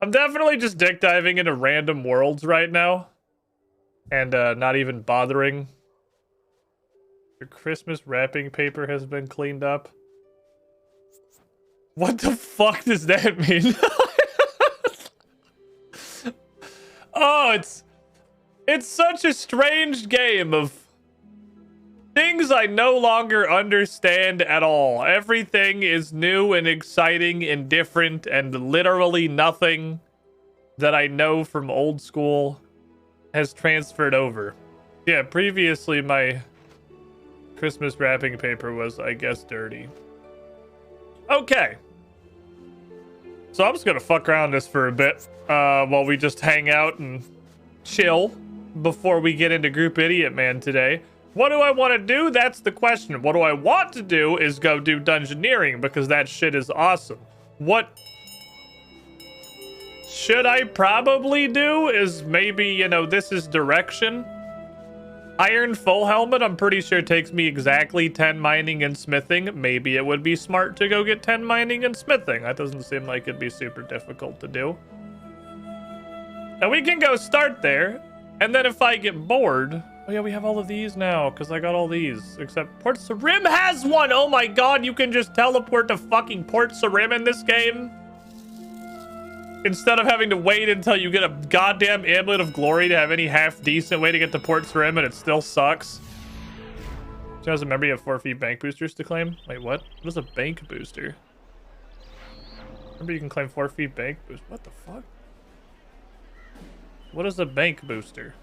I'm definitely just dick diving into random worlds right now. And not even bothering. Your Christmas wrapping paper has been cleaned up. What the fuck does that mean? Oh, it's such a strange game of things I no longer understand at all. Everything is new and exciting and different, and literally nothing that I know from old school has transferred over. Yeah, previously my Christmas wrapping paper was, I guess, dirty. Okay. So I'm just gonna fuck around this for a bit while we just hang out and chill before we get into Group Idiot Man today. What do I want to do? That's the question. What do I want to do is go do dungeoneering because that shit is awesome. What should I probably do is maybe, you know, this is direction. Iron full helmet, I'm pretty sure takes me exactly 10 mining and smithing. Maybe it would be smart to go get 10 mining and smithing. That doesn't seem like it'd be super difficult to do. And we can go start there. And then if I get bored... Oh yeah, we have all of these now, because I got all these. Except Port Sarim has one! Oh my god, you can just teleport to fucking Port Sarim in this game? Instead of having to wait until you get a goddamn Amulet of Glory to have any half-decent way to get to Port Sarim, and it still sucks. Do you guys remember you have 4 free bank boosters to claim? Wait, what? What is a bank booster? Remember you can claim 4 free bank boosters? What the fuck? What is a bank booster?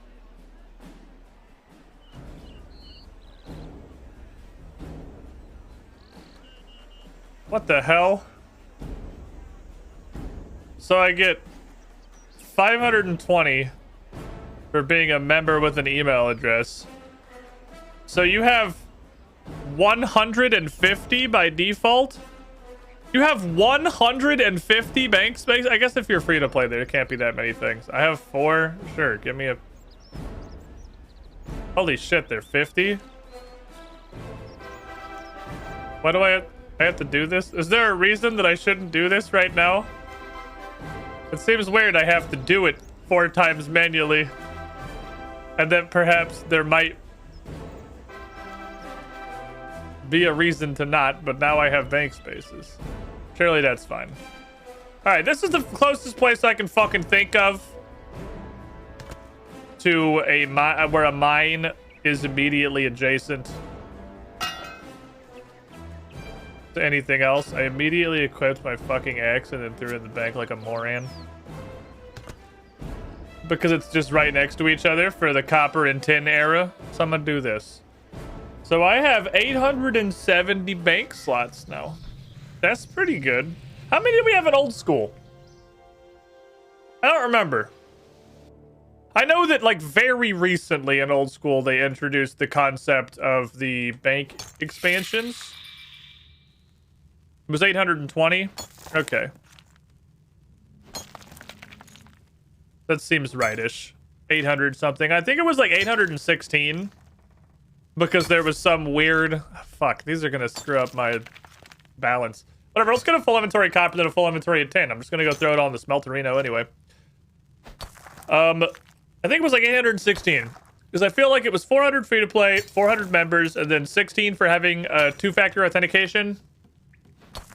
What the hell? So I get 520 for being a member with an email address. So you have 150 by default? You have 150 bank space? I guess if you're free to play, there can't be that many things. I have 4. Sure, give me a... Holy shit, they're 50? Why do I have to do this? Is there a reason that I shouldn't do this right now? It seems weird I have to do it 4 times manually. And then perhaps there might be a reason to not, but now I have bank spaces. Surely that's fine. Alright, this is the closest place I can fucking think of to a where a mine is immediately adjacent to anything else. I immediately equipped my fucking axe and then threw it in the bank like a moron. Because it's just right next to each other for the copper and tin era. So I'm gonna do this. So I have 870 bank slots now. That's pretty good. How many do we have in old school? I don't remember. I know that like very recently in old school they introduced the concept of the bank expansions. It was 820? Okay. That seems rightish. 800 something. I think it was like 816. Because there was some weird... Fuck, these are going to screw up my balance. Whatever, let's get a full inventory copper than a full inventory of tin. I'm just going to go throw it all in the smelterino anyway. I think it was like 816. Because I feel like it was 400 free to play, 400 members, and then 16 for having 2-factor authentication.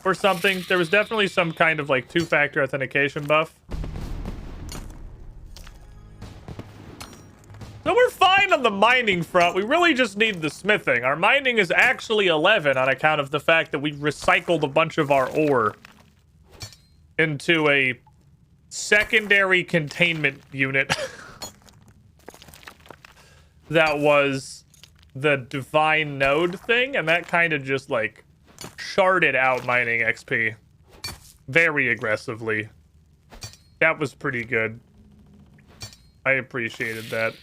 Or something. There was definitely some kind of like 2-factor authentication buff. So we're fine on the mining front. We really just need the smithing. Our mining is actually 11 on account of the fact that we recycled a bunch of our ore into a secondary containment unit that was the divine node thing, and that kind of just like sharded out mining XP very aggressively. That was pretty good. I appreciated that.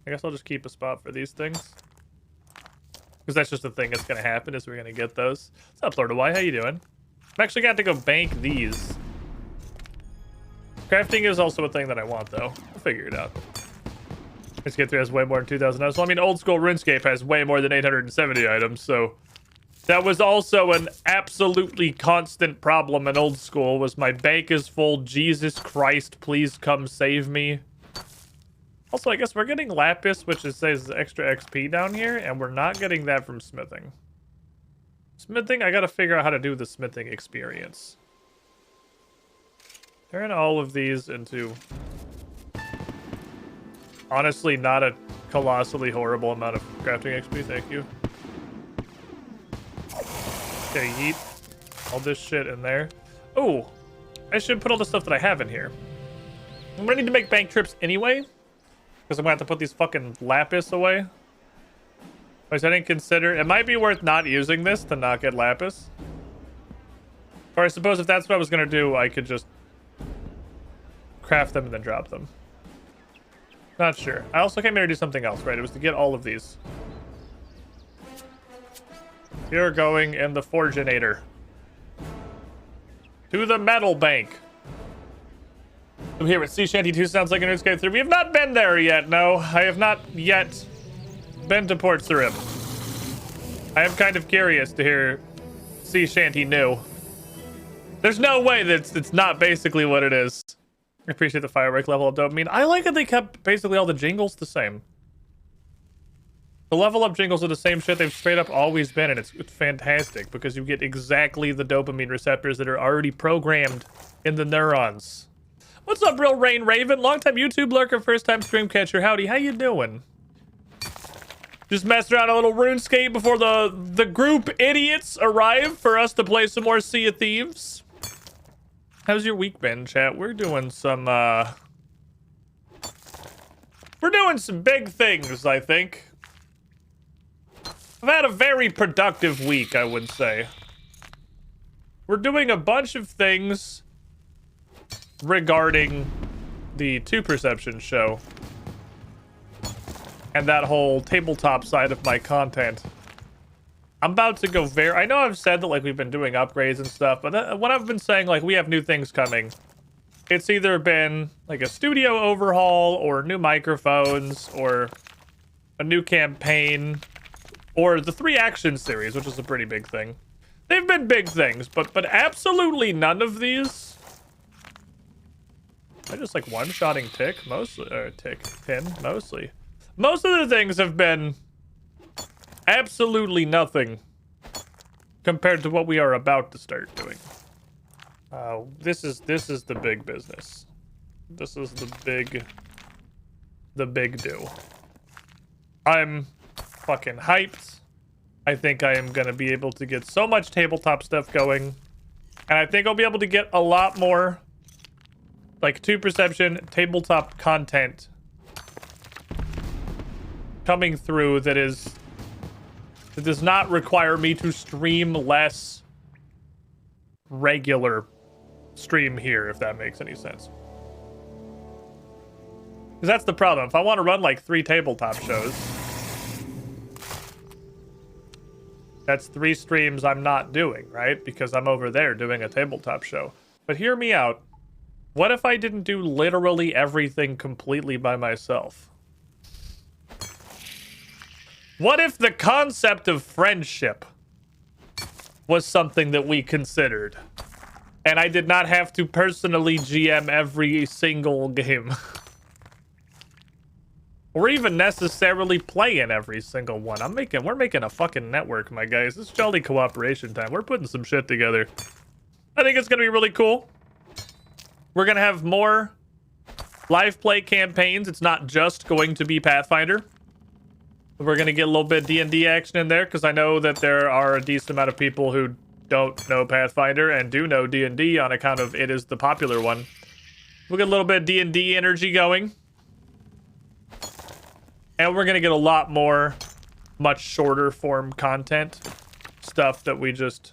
I guess I'll just keep a spot for these things. Because that's just the thing that's going to happen is we're going to get those. What's up, Lord of Y? How you doing? I'm actually got to go bank these. Crafting is also a thing that I want, though. I'll figure it out. Let's get through has way more than 2,000 items. Well, I mean, old school RuneScape has way more than 870 items, so... That was also an absolutely constant problem in old school, was my bank is full, Jesus Christ, please come save me. Also, I guess we're getting lapis, which says extra XP down here, and we're not getting that from smithing. Smithing, I gotta figure out how to do the smithing experience. Turn all of these into... honestly, not a colossally horrible amount of crafting XP, thank you. Okay, yeet all this shit in there. Oh, I should put all the stuff that I have in here. I'm gonna need to make bank trips anyway, because I'm gonna have to put these fucking lapis away. Which I didn't consider. It might be worth not using this to not get lapis. Or I suppose if that's what I was gonna do, I could just craft them and then drop them. Not sure. I also came here to do something else, right? It was to get all of these. You're going in the Forginator. To the metal bank. I'm here at Sea Shanty 2 sounds like a Runescape 3. We have not been there yet, no. I have not yet been to Port Sarim. I am kind of curious to hear Sea Shanty new. There's no way that it's not basically what it is. I appreciate the firework level of dopamine. I like that they kept basically all the jingles the same. The level up jingles are the same shit they've straight up always been, and it's fantastic because you get exactly the dopamine receptors that are already programmed in the neurons. What's up, Real Rain Raven? Longtime YouTube lurker, first time stream catcher. Howdy, how you doing? Just messing around a little RuneScape before the group idiots arrive for us to play some more Sea of Thieves. How's your week been, chat? We're doing some big things, I think. I've had a very productive week, I would say. We're doing a bunch of things regarding the 2 Perception show and that whole tabletop side of my content. I'm about to go I know I've said that like we've been doing upgrades and stuff, but when I've been saying like we have new things coming, it's either been like a studio overhaul or new microphones or a new campaign or the 3 action series, which is a pretty big thing. They've been big things, but absolutely none of these. I just like one-shotting Tick mostly, or Tin mostly. Most of the things have been absolutely nothing compared to what we are about to start doing. This is the big business. This is the big do. I'm fucking hyped. I think I am gonna be able to get so much tabletop stuff going, and I think I'll be able to get a lot more like 2 Perception tabletop content coming through that does not require me to stream less regular stream here, if that makes any sense. Because that's the problem. If I want to run like 3 tabletop shows, that's 3 streams I'm not doing, right? Because I'm over there doing a tabletop show. But hear me out. What if I didn't do literally everything completely by myself? What if the concept of friendship was something that we considered, and I did not have to personally GM every single game? Or even necessarily play in every single one. We're making a fucking network, my guys. It's jolly cooperation time. We're putting some shit together. I think it's gonna be really cool. We're gonna have more live play campaigns. It's not just going to be Pathfinder. We're gonna get a little bit of D&D action in there, because I know that there are a decent amount of people who don't know Pathfinder and do know D&D on account of it is the popular one. We'll get a little bit of D&D energy going. And we're gonna get a lot more much shorter form content. Stuff that we just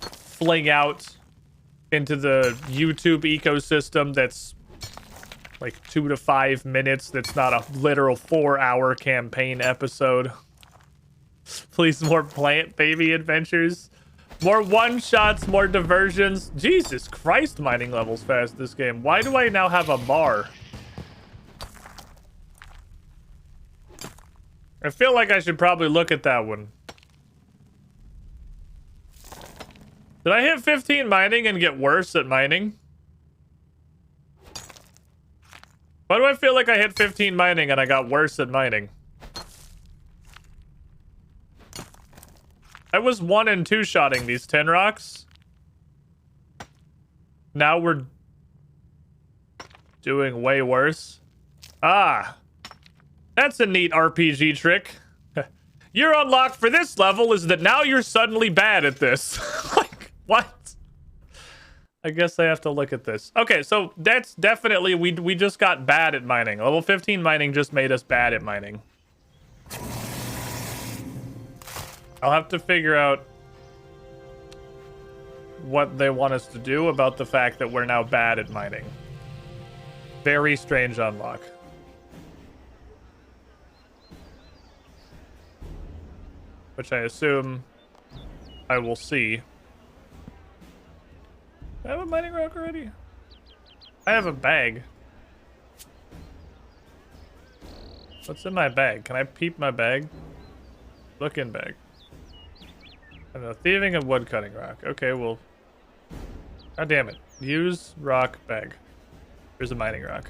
fling out into the YouTube ecosystem that's like 2 to 5 minutes. That's not a literal 4-hour campaign episode. Please, more Plant Baby adventures. More one-shots, more diversions. Jesus Christ, mining levels fast this game. Why do I now have a bar? I feel like I should probably look at that one. Did I hit 15 mining and get worse at mining? Why do I feel like I hit 15 mining and I got worse at mining? I was 1 and 2 shotting these 10 rocks. Now we're doing way worse. Ah, that's a neat RPG trick. Your unlock for this level is that now you're suddenly bad at this. Like, what? I guess I have to look at this. Okay, so that's definitely, we just got bad at mining. Level 15 mining just made us bad at mining. I'll have to figure out what they want us to do about the fact that we're now bad at mining. Very strange unlock. Which I assume I will see. Do I have a mining rock already? I have a bag. What's in my bag? Can I peep my bag? Look in bag. I don't know, thieving and wood cutting rock. Okay, well. God damn it. Use rock bag. Here's a mining rock.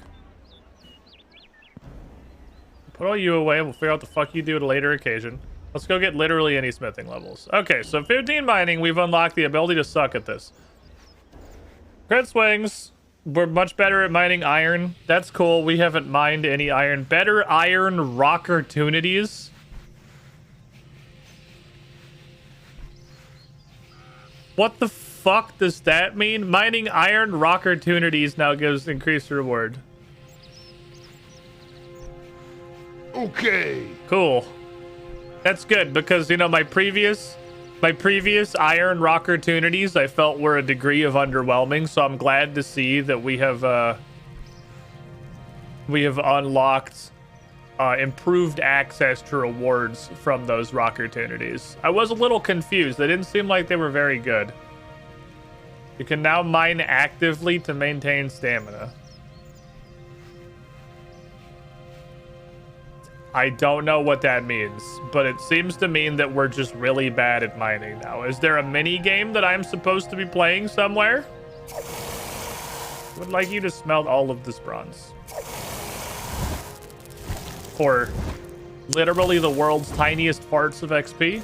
Put all you away. We'll figure out what the fuck you do at a later occasion. Let's go get literally any smithing levels. Okay, so 15 mining, we've unlocked the ability to suck at this. Crit swings. We're much better at mining iron. That's cool. We haven't mined any iron. Better iron rock-opportunities. What the fuck does that mean? Mining iron rock-opportunities now gives increased reward. Okay. Cool. That's good because, you know, my previous iron rock opportunities I felt were a degree of underwhelming, so I'm glad to see that we have unlocked improved access to rewards from those rock opportunities. I was a little confused. They didn't seem like they were very good. You can now mine actively to maintain stamina. I don't know what that means, but it seems to mean that we're just really bad at mining now. Is there a mini game that I'm supposed to be playing somewhere? Would like you to smelt all of this bronze. For literally the world's tiniest farts of XP.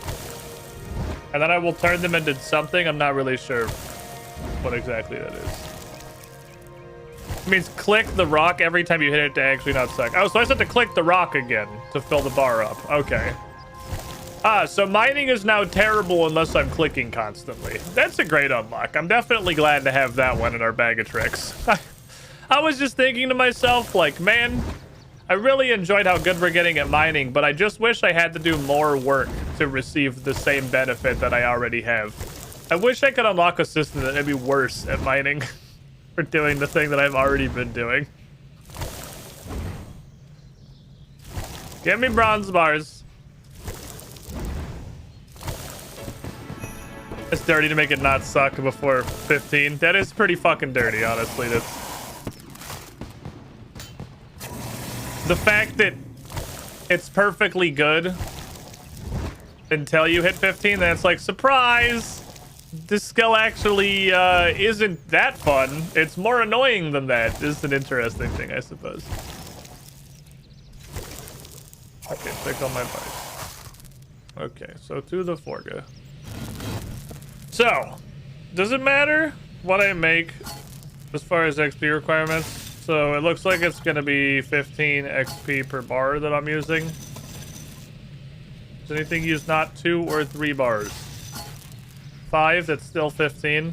And then I will turn them into something. I'm not really sure what exactly that is. It means click the rock every time you hit it to actually not suck. Oh, so I just have to click the rock again to fill the bar up. Okay. Ah, so mining is now terrible unless I'm clicking constantly. That's a great unlock. I'm definitely glad to have that one in our bag of tricks. I was just thinking to myself, like, man, I really enjoyed how good we're getting at mining, but I just wish I had to do more work to receive the same benefit that I already have. I wish I could unlock a system that would be worse at mining. For doing the thing that I've already been doing. Give me bronze bars. It's dirty to make it not suck before 15. That is pretty fucking dirty, honestly. That's the fact that it's perfectly good until you hit 15. Then it's like, surprise. This skill actually isn't that fun. It's more annoying than that. It's an interesting thing, I suppose. Okay, pick on my bike. Okay, so to the Forga. So, does it matter what I make as far as XP requirements? So it looks like it's gonna be 15 XP per bar that I'm using. Does anything use not 2 or 3 bars? 5, that's still 15.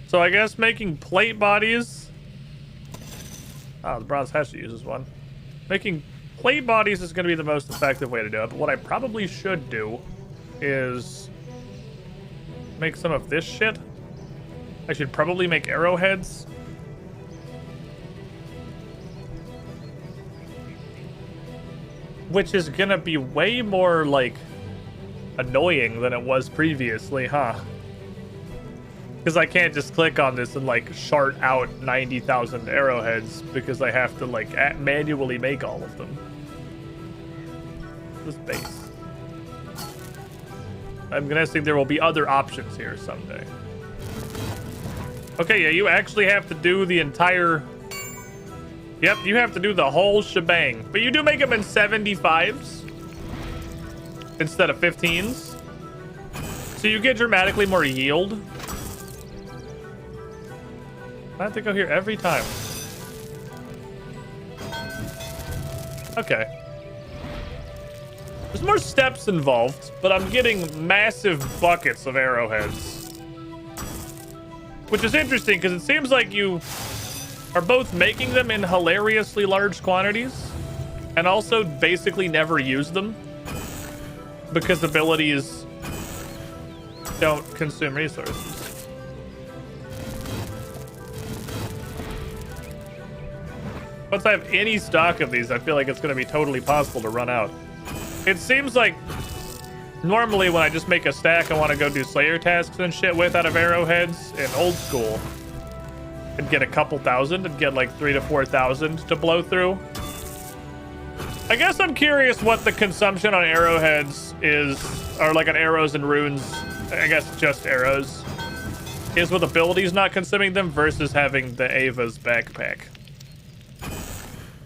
So I guess making plate bodies. Oh, the bronze hatchet uses 1. Making plate bodies is going to be the most effective way to do it. But what I probably should do is make some of this shit. I should probably make arrowheads. Which is going to be way more, like, annoying than it was previously, huh? Because I can't just click on this and like chart out 90,000 arrowheads because I have to like manually make all of them. This base. I'm guessing there will be other options here someday. Okay, yeah, you actually have to do the entire... Yep, you have to do the whole shebang. But you do make them in 75s instead of 15s. So you get dramatically more yield. I have to go here every time. Okay. There's more steps involved, but I'm getting massive buckets of arrowheads. Which is interesting, because it seems like you are both making them in hilariously large quantities and also basically never use them because abilities don't consume resources. Once I have any stock of these, I feel like it's going to be totally possible to run out. It seems like normally when I just make a stack I want to go do Slayer tasks and shit with out of arrowheads in old school and get a couple thousand and get like 3,000 to 4,000 to blow through. I guess I'm curious what the consumption on arrowheads is, or like on arrows and runes, I guess just arrows, is with abilities not consuming them versus having the Ava's backpack.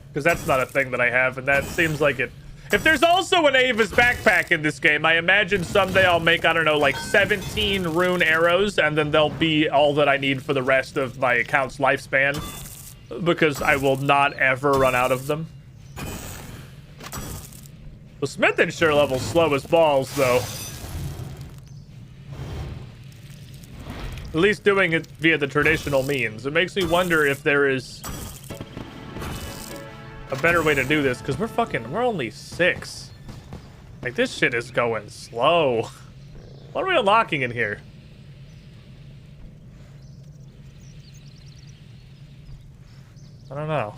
Because that's not a thing that I have, and that seems like it. If there's also an Ava's backpack in this game, I imagine someday I'll make, I don't know, like 17 rune arrows, and then they'll be all that I need for the rest of my account's lifespan, because I will not ever run out of them. The smithing sure level's slow as balls, though. At least doing it via the traditional means. It makes me wonder if there is a better way to do this, because we're only 6. Like, this shit is going slow. What are we unlocking in here? I don't know.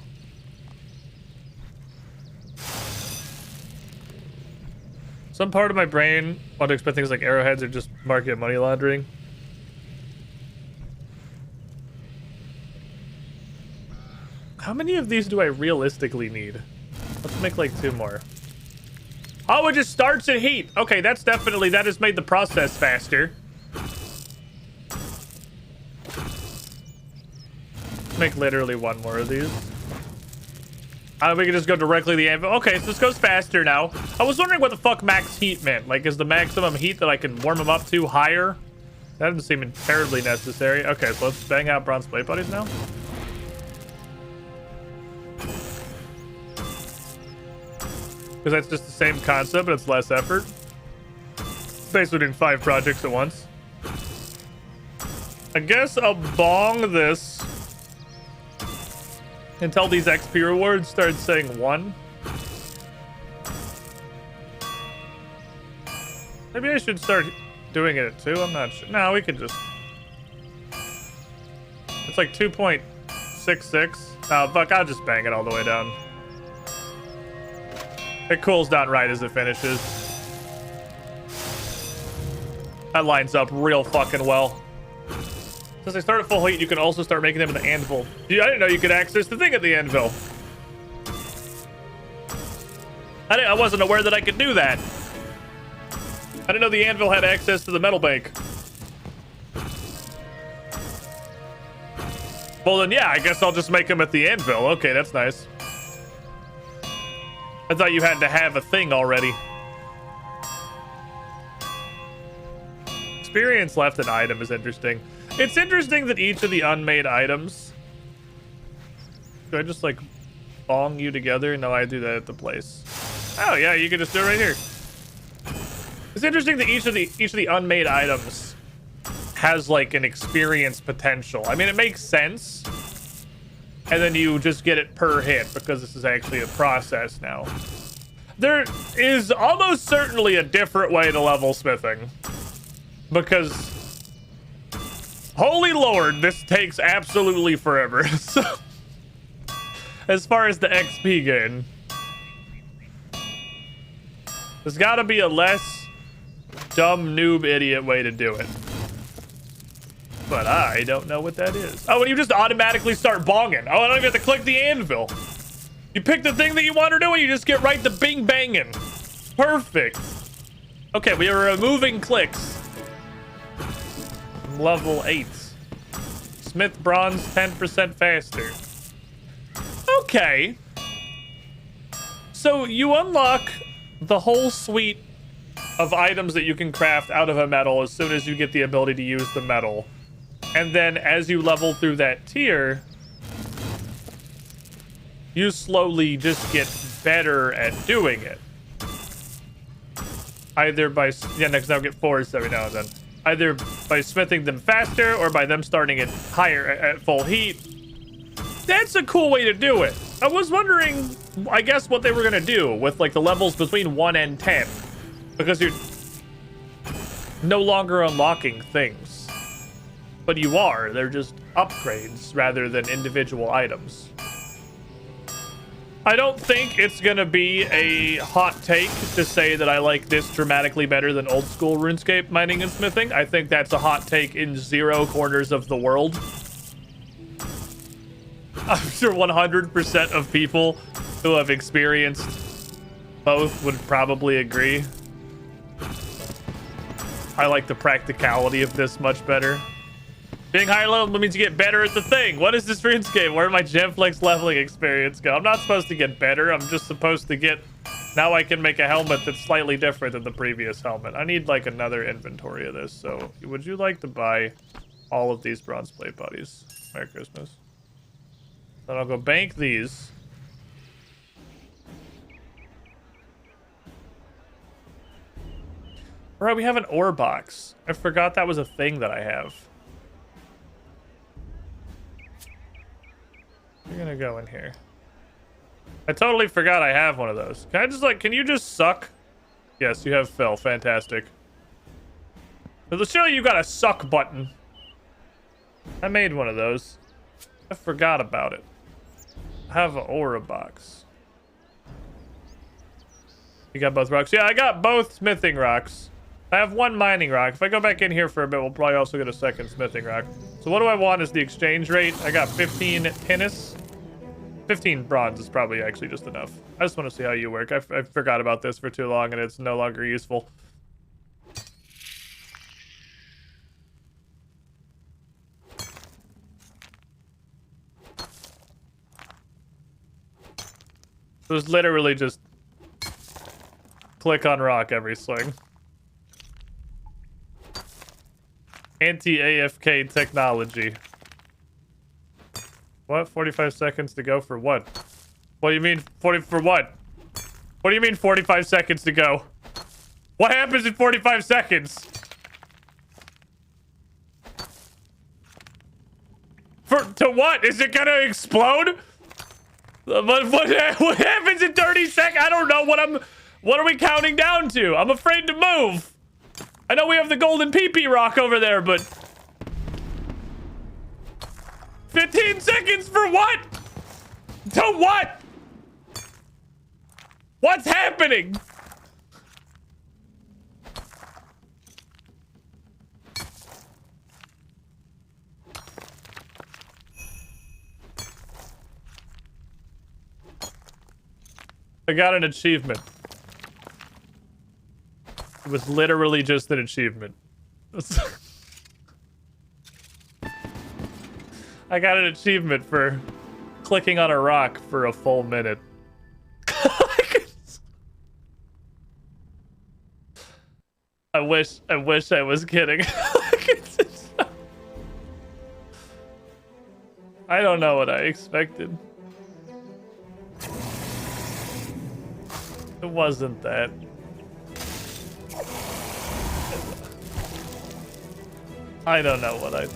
Some part of my brain want to expect things like arrowheads or just market money laundering. How many of these do I realistically need? Let's make like 2 more. Oh, it just starts at heat. Okay, that's definitely, that has made the process faster. Make literally 1 more of these. We can just go directly to the anvil. Okay, so this goes faster now. I was wondering what the fuck max heat meant. Like, is the maximum heat that I can warm them up to higher? That doesn't seem terribly necessary. Okay, so let's bang out bronze plate buddies now. Because that's just the same concept, but it's less effort. Basically doing 5 projects at once. I guess I'll bong this until these XP rewards start saying 1. Maybe I should start doing it at 2. I'm not sure. No, we could just... It's like 2.66. Oh, fuck, I'll just bang it all the way down. It cools down right as it finishes. That lines up real fucking well. Since I start at full heat, you can also start making them in the anvil. I didn't know you could access the thing at the anvil. I wasn't aware that I could do that. I didn't know the anvil had access to the metal bank. Well then, yeah, I guess I'll just make them at the anvil. Okay, that's nice. I thought you had to have a thing already. Experience left an item is interesting. It's interesting that each of the unmade items... Do I just, like, bong you together? No, I do that at the place. Oh, yeah, you can just do it right here. It's interesting that each of the unmade items has, like, an experience potential. I mean, it makes sense. And then you just get it per hit because this is actually a process now. There is almost certainly a different way to level smithing. Because, holy lord, this takes absolutely forever. So, as far as the XP gain, there's got to be a less dumb noob idiot way to do it. But I don't know what that is. Oh, and you just automatically start bonging. Oh, I don't even have to click the anvil. You pick the thing that you want to do and you just get right to bing banging. Perfect. Okay, we are removing clicks. Level 8. Smith bronze 10% faster. Okay. So you unlock the whole suite of items that you can craft out of a metal as soon as you get the ability to use the metal. And then as you level through that tier, you slowly just get better at doing it. Either by, yeah, next now get 4s every now and then. Either by smithing them faster or by them starting at higher, at full heat. That's a cool way to do it. I was wondering, I guess, what they were gonna do with like the levels between 1 and 10. Because you're no longer unlocking things. But you are, they're just upgrades rather than individual items. I don't think it's gonna be a hot take to say that I like this dramatically better than old school RuneScape mining and smithing. I think that's a hot take in 0 corners of the world. I'm sure 100% of people who have experienced both would probably agree. I like the practicality of this much better. Being higher level means you get better at the thing. What is this RuneScape? Where did my Gemflex leveling experience go? I'm not supposed to get better. I'm just supposed to get... Now I can make a helmet that's slightly different than the previous helmet. I need like another inventory of this. So would you like to buy all of these bronze plate buddies? Merry Christmas. Then I'll go bank these. All right, we have an ore box. I forgot that was a thing that I have. You're gonna go in here. I totally forgot I have one of those. Can I just like, can you just suck? Yes, you have fill. Fantastic. Let's show you got a suck button. I made one of those. I forgot about it. I have an aura box. You got both rocks? Yeah, I got both smithing rocks. I have 1 mining rock. If I go back in here for a bit, we'll probably also get a 2nd smithing rock. So what do I want is the exchange rate. I got 15 tinnis. 15 bronze is probably actually just enough. I just want to see how you work. I forgot about this for too long and it's no longer useful. It was literally just click on rock every swing. Anti-AFK technology. What? 45 seconds to go for what? What do you mean 40 for what? What do you mean 45 seconds to go? What happens in 45 seconds? To what? Is it gonna explode? What happens in 30 seconds? I don't know what are we counting down to? I'm afraid to move. I know we have the golden pee-pee rock over there, but 15 seconds for what? To what? What's happening? I got an achievement. It was literally just an achievement. I got an achievement for clicking on a rock for a full minute. I wish I was kidding. I don't know what I expected. It wasn't that. I don't know what I...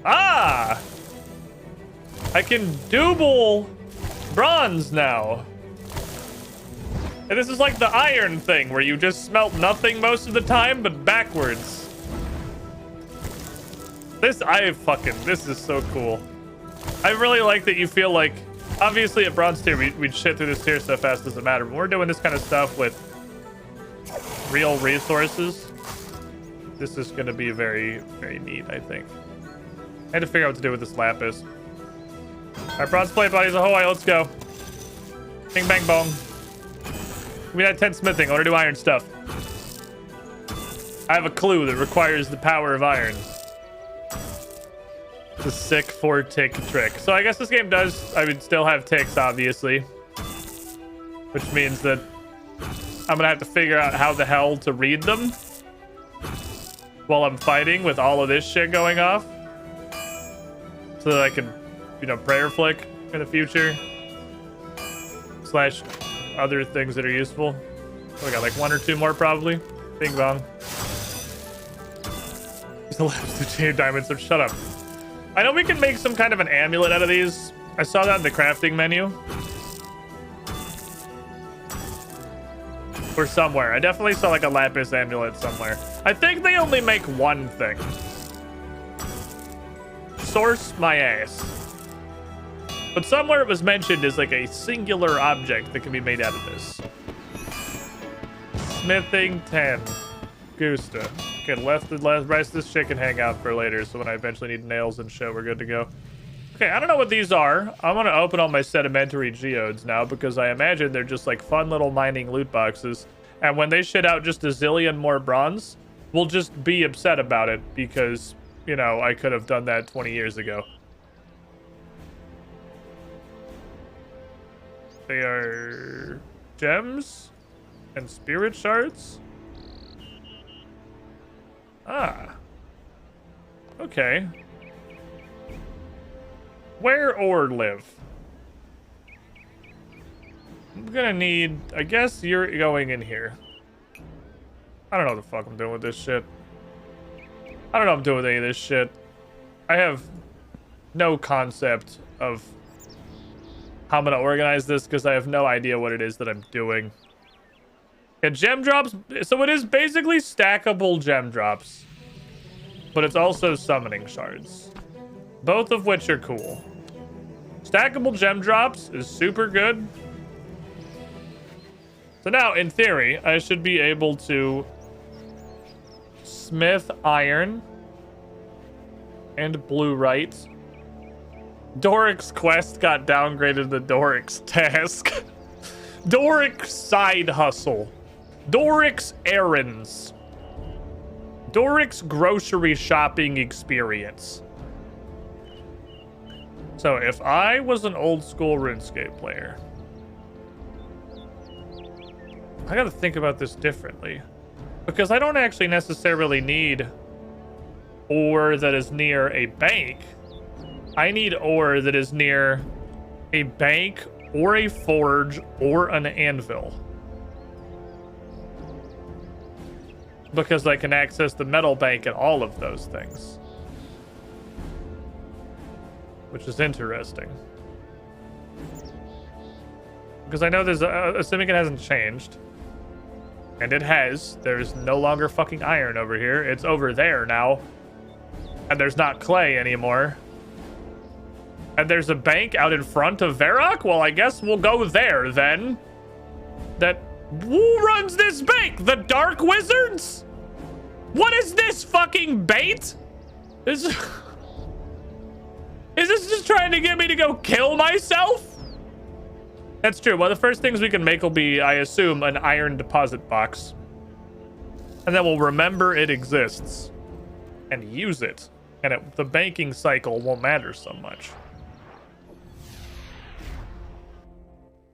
Ah! I can double bronze now. And this is like the iron thing where you just smelt nothing most of the time, but backwards. This is so cool. I really like that you feel like, obviously at bronze tier, we'd shit through this tier so fast, doesn't matter. But when we're doing this kind of stuff with real resources, this is going to be very, very neat, I think. I had to figure out what to do with this lapis. All right, bronze plate buddies, ahoy, let's go. Bing, bang, bong. We had 10 smithing. I want to do iron stuff. I have a clue that requires the power of iron. The sick 4-tick trick. So I guess this game does, I mean, still have ticks, obviously. Which means that I'm gonna have to figure out how the hell to read them while I'm fighting with all of this shit going off. So that I can, you know, prayer flick in the future. Slash other things that are useful. So I got like 1 or 2 more probably. Bing bong. He's the last 2 diamonds, so shut up. I know we can make some kind of an amulet out of these. I saw that in the crafting menu. Or somewhere. I definitely saw like a lapis amulet somewhere. I think they only make one thing. Source my ass. But somewhere it was mentioned as like a singular object that can be made out of this. Smithing 10. Gusta. Okay, the rest of this shit can hang out for later, so when I eventually need nails and shit, we're good to go. Okay, I don't know what these are. I'm gonna open all my sedimentary geodes now because I imagine they're just like fun little mining loot boxes. And when they shit out just a zillion more bronze, we'll just be upset about it because, you know, I could have done that 20 years ago. They are gems and spirit shards. Ah. Okay. Where or live? I'm gonna need... I guess you're going in here. I don't know what the fuck I'm doing with this shit. I don't know what I'm doing with any of this shit. I have no concept of how I'm gonna organize this because I have no idea what it is that I'm doing. Yeah, gem drops. So it is basically stackable gem drops, but it's also summoning shards, both of which are cool. Stackable gem drops is super good. So now, in theory, I should be able to smith iron and bluerite. Doric's quest got downgraded to Doric's task. Doric's side hustle. Doric's errands. Doric's grocery shopping experience. So if I was an old school RuneScape player, I gotta think about this differently. Because I don't actually necessarily need ore that is near a bank. I need ore that is near a bank or a forge or an anvil. Because I can access the metal bank and all of those things. Which is interesting. Because I know there's assuming it hasn't changed. And it has. There's no longer fucking iron over here. It's over there now. And there's not clay anymore. And there's a bank out in front of Varrock? Well, I guess we'll go there then. Who runs this bank? The Dark Wizards? What is this fucking bait? Is this just trying to get me to go kill myself? That's true. Well, the first things we can make will be, I assume, an iron deposit box. And then we'll remember it exists. And use it. And the banking cycle won't matter so much.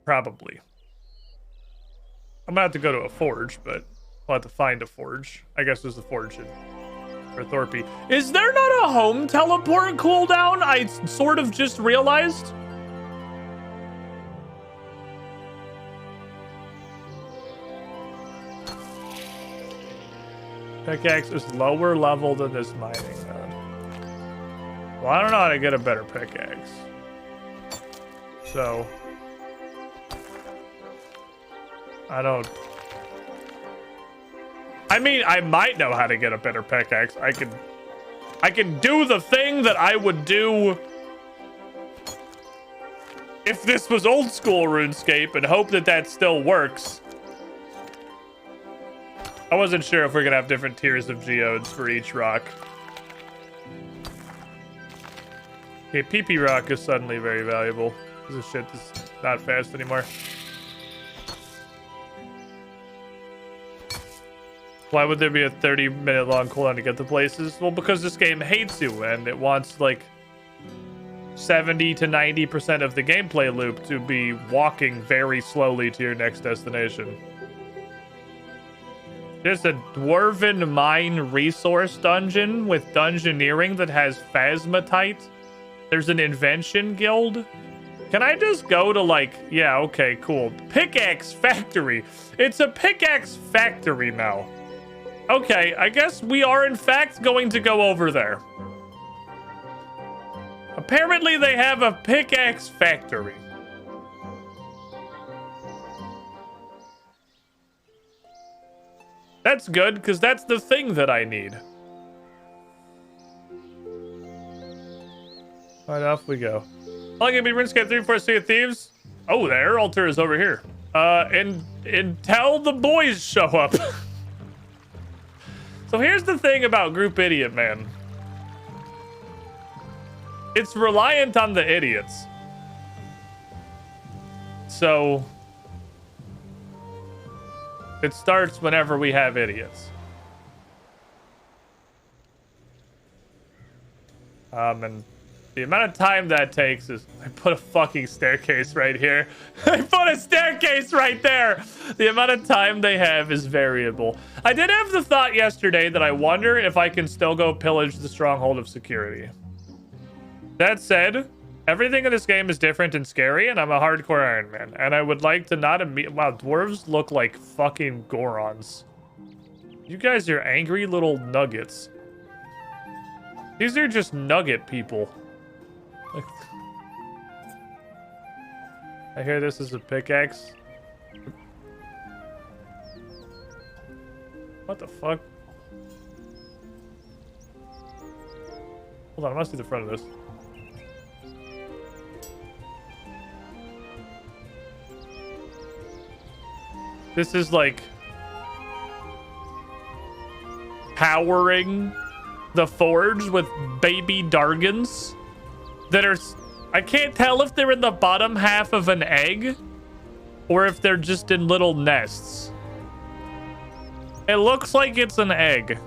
Probably. I'm gonna have to go to a forge, but we'll have to find a forge. I guess there's a forge in Thorpe. Is there not a home teleport cooldown? I sort of just realized. Pickaxe is lower level than this mining node. Well, I don't know how to get a better pickaxe. So I mean, I might know how to get a better pickaxe. I can do the thing that I would do if this was old school RuneScape and hope that that still works. I wasn't sure if we're gonna have different tiers of geodes for each rock. Okay, PP rock is suddenly very valuable. This shit is not fast anymore. Why would there be a 30-minute long cooldown to get to places? Well, because this game hates you and it wants, like, 70 to 90% of the gameplay loop to be walking very slowly to your next destination. There's a dwarven mine resource dungeon with dungeoneering that has phasmatite. There's an invention guild. Can I just go to like, yeah, okay, cool. Pickaxe factory. It's a pickaxe factory now. Okay, I guess we are in fact going to go over there. Apparently they have a pickaxe factory. That's good, because that's the thing that I need. Right, off we go. How long have you been RuneScape 3 before Sea of Thieves? Oh, the air altar is over here. Until the boys show up. So here's the thing about Group Idiot, man. It's reliant on the idiots. So it starts whenever we have idiots. And the amount of time that takes is... I put a fucking staircase right here. I put a staircase right there. The amount of time they have is variable. I did have the thought yesterday that I wonder if I can still go pillage the Stronghold of Security. That said, everything in this game is different and scary, and I'm a hardcore Iron Man. And I would like to not wow, dwarves look like fucking Gorons. You guys are angry little nuggets. These are just nugget people. I hear this is a pickaxe. What the fuck? Hold on, I must see the front of this. This is like powering the forge with baby Dargans that are... I can't tell if they're in the bottom half of an egg or if they're just in little nests. It looks like it's an egg.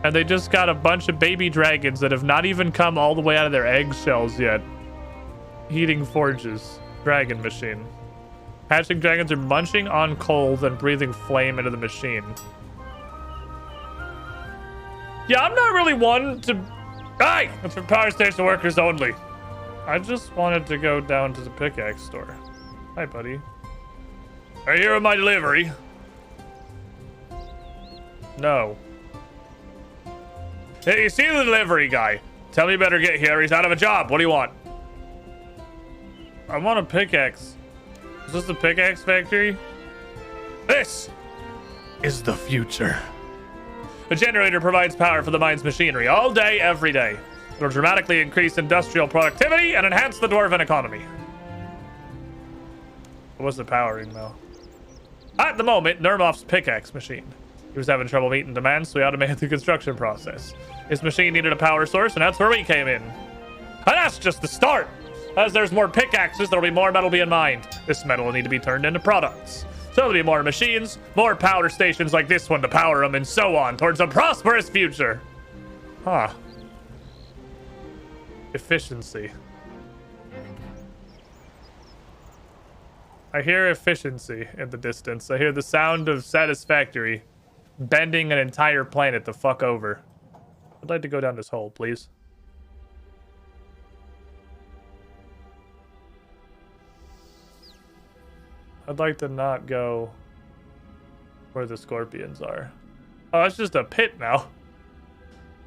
And they just got a bunch of baby dragons that have not even come all the way out of their eggshells yet. Heating forges. Dragon machine. Hatching dragons are munching on coal, then breathing flame into the machine. Yeah, I'm not really one to... Aye! It's for power station workers only. I just wanted to go down to the pickaxe store. Hi, buddy. Are you here with my delivery? No. Hey, you see the delivery guy? Tell me you better get here. He's out of a job. What do you want? I want a pickaxe. Is this the pickaxe factory? This is the future. A generator provides power for the mine's machinery all day, every day. It'll dramatically increase industrial productivity and enhance the dwarven economy. What's the powering, though? At the moment, Nermoff's pickaxe machine. He was having trouble meeting demand, so he automated the construction process. His machine needed a power source, and that's where we came in. And that's just the start. As there's more pickaxes, there'll be more metal being mined. This metal will need to be turned into products. So there'll be more machines, more power stations like this one to power them, and so on, towards a prosperous future. Huh. Efficiency. I hear efficiency in the distance. I hear the sound of satisfactory bending an entire planet the fuck over. I'd like to go down this hole, please. I'd like to not go where the scorpions are. Oh, it's just a pit now.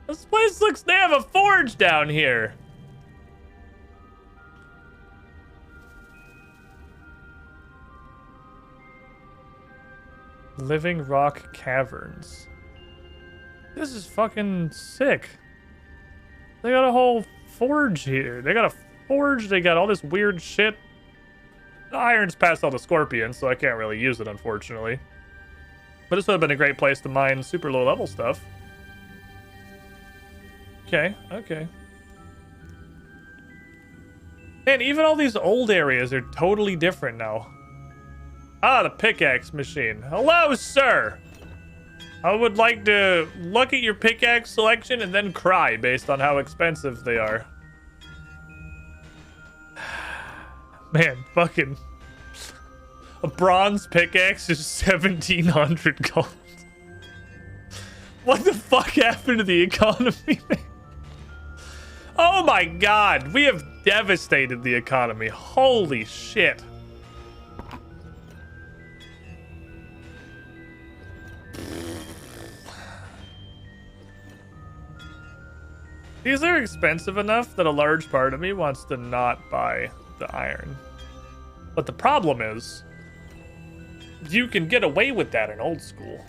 This place looks... They have a forge down here. Living rock caverns. This is fucking sick. They got a whole forge here. They got a forge. They got all this weird shit. The iron's past all the scorpions, so I can't really use it, unfortunately. But this would have been a great place to mine super low level stuff. Okay, okay. Man, even all these old areas are totally different now. Ah, the pickaxe machine. Hello, sir. I would like to look at your pickaxe selection and then cry based on how expensive they are. Man, fucking... A bronze pickaxe is 1,700 gold. What the fuck happened to the economy, man? Oh my god, we have devastated the economy. Holy shit. These are expensive enough that a large part of me wants to not buy the iron. But the problem is, you can get away with that in old school.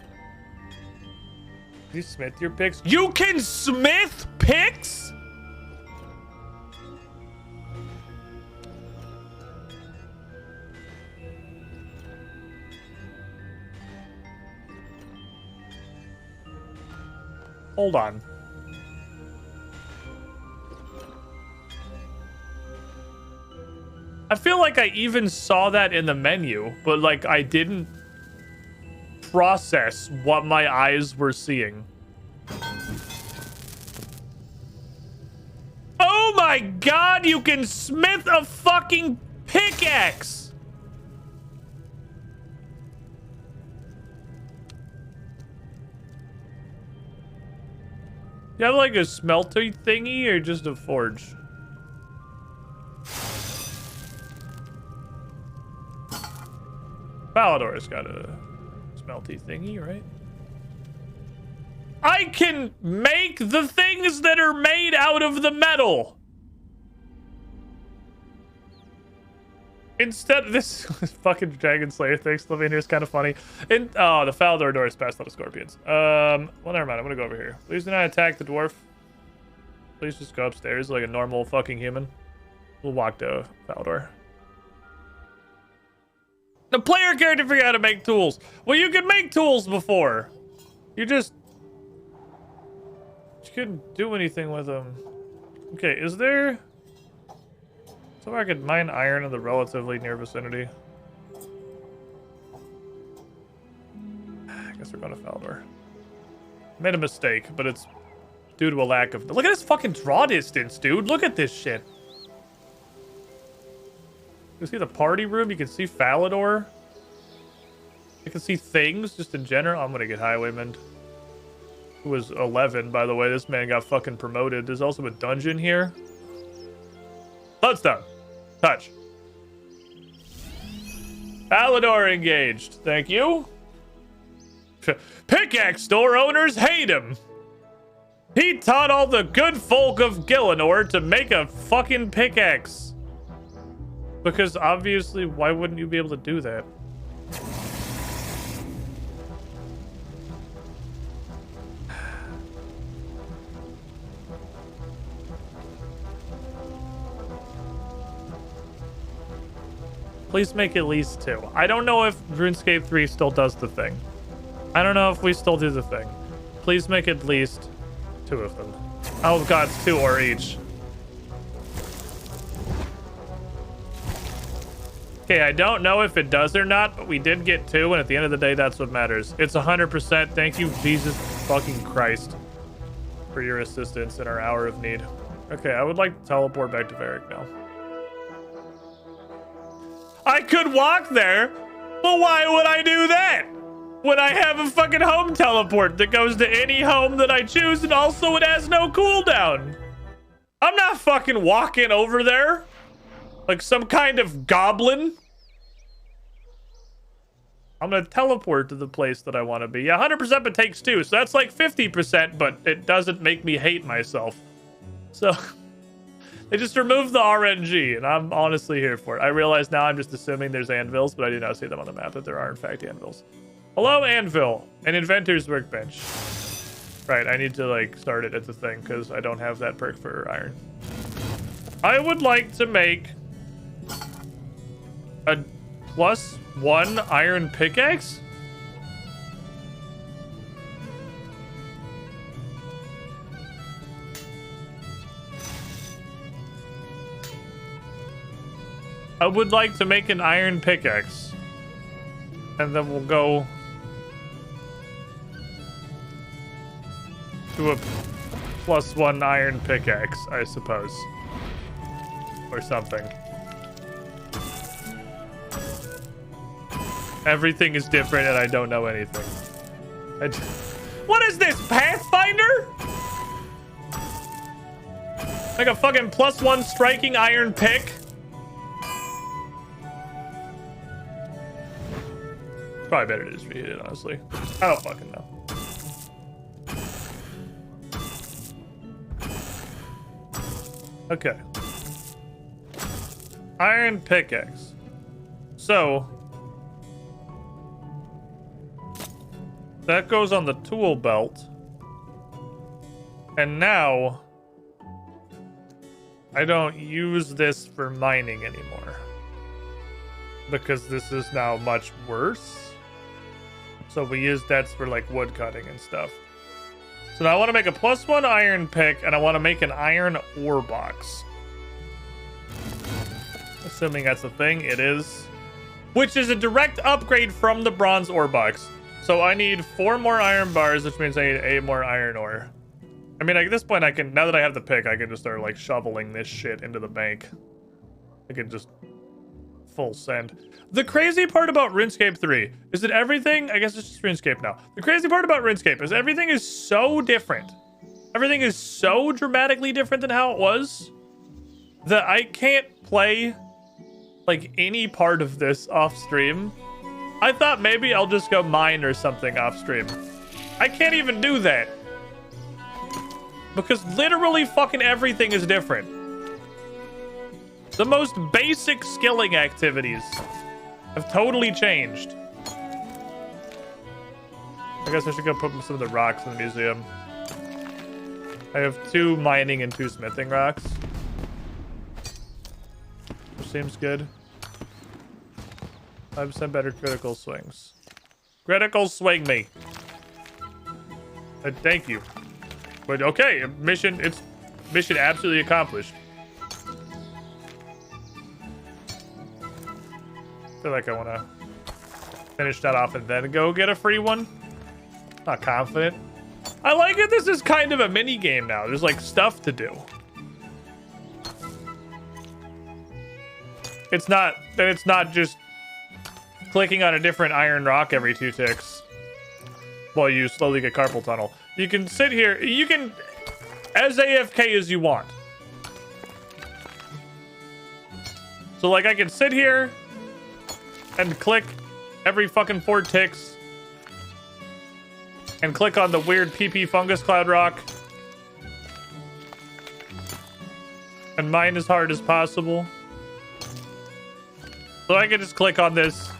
You smith your picks? You can smith picks? Hold on. I feel like I even saw that in the menu, but like I didn't process what my eyes were seeing. Oh my god, you can smith a fucking pickaxe! You have like a smelter thingy or just a forge? Palador's got a smelty thingy, right? I can make the things that are made out of the metal. Instead, this fucking Dragon Slayer thing, Slovenia is kind of funny. Oh, the Falador door is past all the scorpions. Well, never mind. I'm gonna go over here. Please do not attack the dwarf. Please just go upstairs like a normal fucking human. We'll walk to Falador. The player character figured out how to make tools. Well, you could make tools before. You couldn't do anything with them. Okay, is there somewhere I could mine iron in the relatively near vicinity? I guess we're going to Falador. Made a mistake, but it's due to a lack of... Look at this fucking draw distance, dude. Look at this shit. You see the party room? You can see Falador. You can see things just in general. I'm gonna get Highwayman. Who was 11, by the way. This man got fucking promoted. There's also a dungeon here. Bloodstone. Touch. Falador engaged. Thank you. Pickaxe store owners hate him. He taught all the good folk of Gillinor to make a fucking pickaxe. Because obviously, why wouldn't you be able to do that? Please make at least 2. I don't know if RuneScape 3 still does the thing. I don't know if we still do the thing. Please make at least 2 of them. Oh god, it's 2 or each. Okay, I don't know if it does or not, but we did get 2, and at the end of the day, that's what matters. It's 100%. Thank you, Jesus fucking Christ, for your assistance in our hour of need. Okay, I would like to teleport back to Varric now. I could walk there, but why would I do that? When I have a fucking home teleport that goes to any home that I choose, and also it has no cooldown. I'm not fucking walking over there like some kind of goblin. I'm gonna teleport to the place that I want to be. Yeah, 100% but takes 2, so that's like 50%, but it doesn't make me hate myself. So they just removed the RNG, and I'm honestly here for it. I realize now I'm just assuming there's anvils, but I do not see them on the map that there are in fact anvils. Hello, anvil, an inventor's workbench. Right, I need to like start it at the thing because I don't have that perk for iron. I would like to make a +1 iron pickaxe. I would like to make an iron pickaxe. And then we'll go to a +1 iron pickaxe, I suppose. Or something. Everything is different and I don't know anything. What is this, Pathfinder? Like a fucking +1 striking iron pick? Probably better to just read it, honestly. I don't fucking know. Okay. Iron pickaxe. So that goes on the tool belt. And now I don't use this for mining anymore, because this is now much worse. So we use that for like wood cutting and stuff. So now I want to make a +1 iron pick, and I want to make an iron ore box. Assuming that's the thing, it is. Which is a direct upgrade from the bronze ore box. So I need 4 more iron bars, which means I need 8 more iron ore. I mean, at this point, I can, now that I have the pick, I can just start like shoveling this shit into the bank. I can just full send. The crazy part about RuneScape 3 is that everything, I guess it's just RuneScape now. The crazy part about RuneScape is everything is so different. Everything is so dramatically different than how it was that I can't play like any part of this off stream. I thought maybe I'll just go mine or something off stream. I can't even do that. Because literally fucking everything is different. The most basic skilling activities have totally changed. I guess I should go put some of the rocks in the museum. I have 2 mining and 2 smithing rocks. Which seems good. 5% better critical swings. Critical swing me. Thank you. But okay, mission absolutely accomplished. I feel like I want to finish that off and then go get a free one. Not confident. I like it. This is kind of a mini game now. There's like stuff to do. It's not just clicking on a different iron rock every 2 ticks while you slowly get carpal tunnel. You can sit here. You can as AFK as you want. So like I can sit here and click every fucking 4 ticks and click on the weird PP fungus cloud rock and mine as hard as possible. So I can just click on this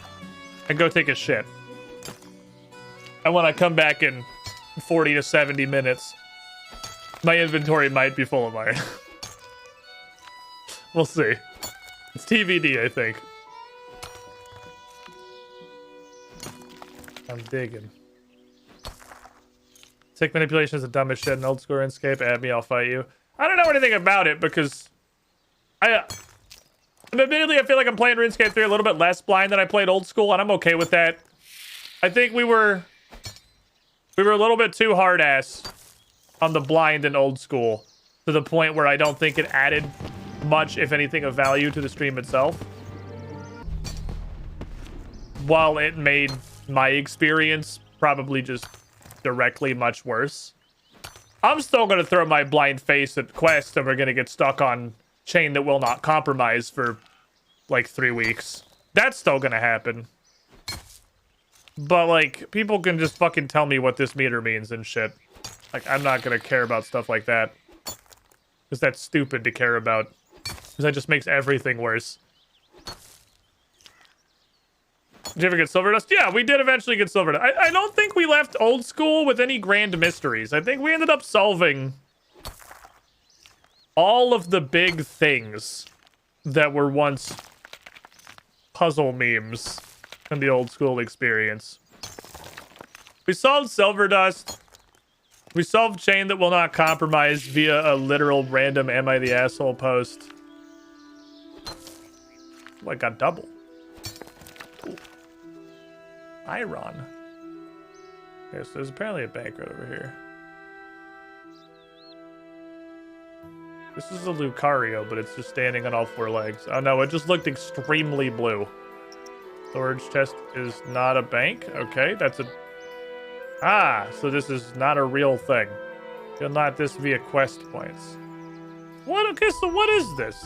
and go take a shit. And when I come back in 40 to 70 minutes, my inventory might be full of iron. We'll see. It's TBD, I think. I'm digging. Tick manipulation is the dumbest shit in old school Runescape. Add me, I'll fight you. I don't know anything about it because admittedly, I feel like I'm playing RuneScape 3 a little bit less blind than I played old school, and I'm okay with that. I think we were a little bit too hard ass on the blind in old school to the point where I don't think it added much, if anything, of value to the stream itself. While it made my experience probably just directly much worse. I'm still going to throw my blind face at Quest, and we're going to get stuck on Chain That Will Not Compromise for like 3 weeks. That's still going to happen. But like, people can just fucking tell me what this meter means and shit. Like, I'm not going to care about stuff like that. Because that's stupid to care about. Because that just makes everything worse. Did you ever get silver dust? Yeah, we did eventually get silver dust. I don't think we left old school with any grand mysteries. I think we ended up solving all of the big things that were once puzzle memes in the old school experience. We solved silver dust. We solved Chain That Will Not Compromise via a literal random Am I the Asshole post. Oh, I got double. Cool. Iron. Okay, so there's apparently a bank right over here. This is a Lucario, but it's just standing on all 4 legs. Oh no, it just looked extremely blue. Storage chest is not a bank. Okay, that's a... Ah, so this is not a real thing. You'll not this via quest points. What? Okay, so what is this?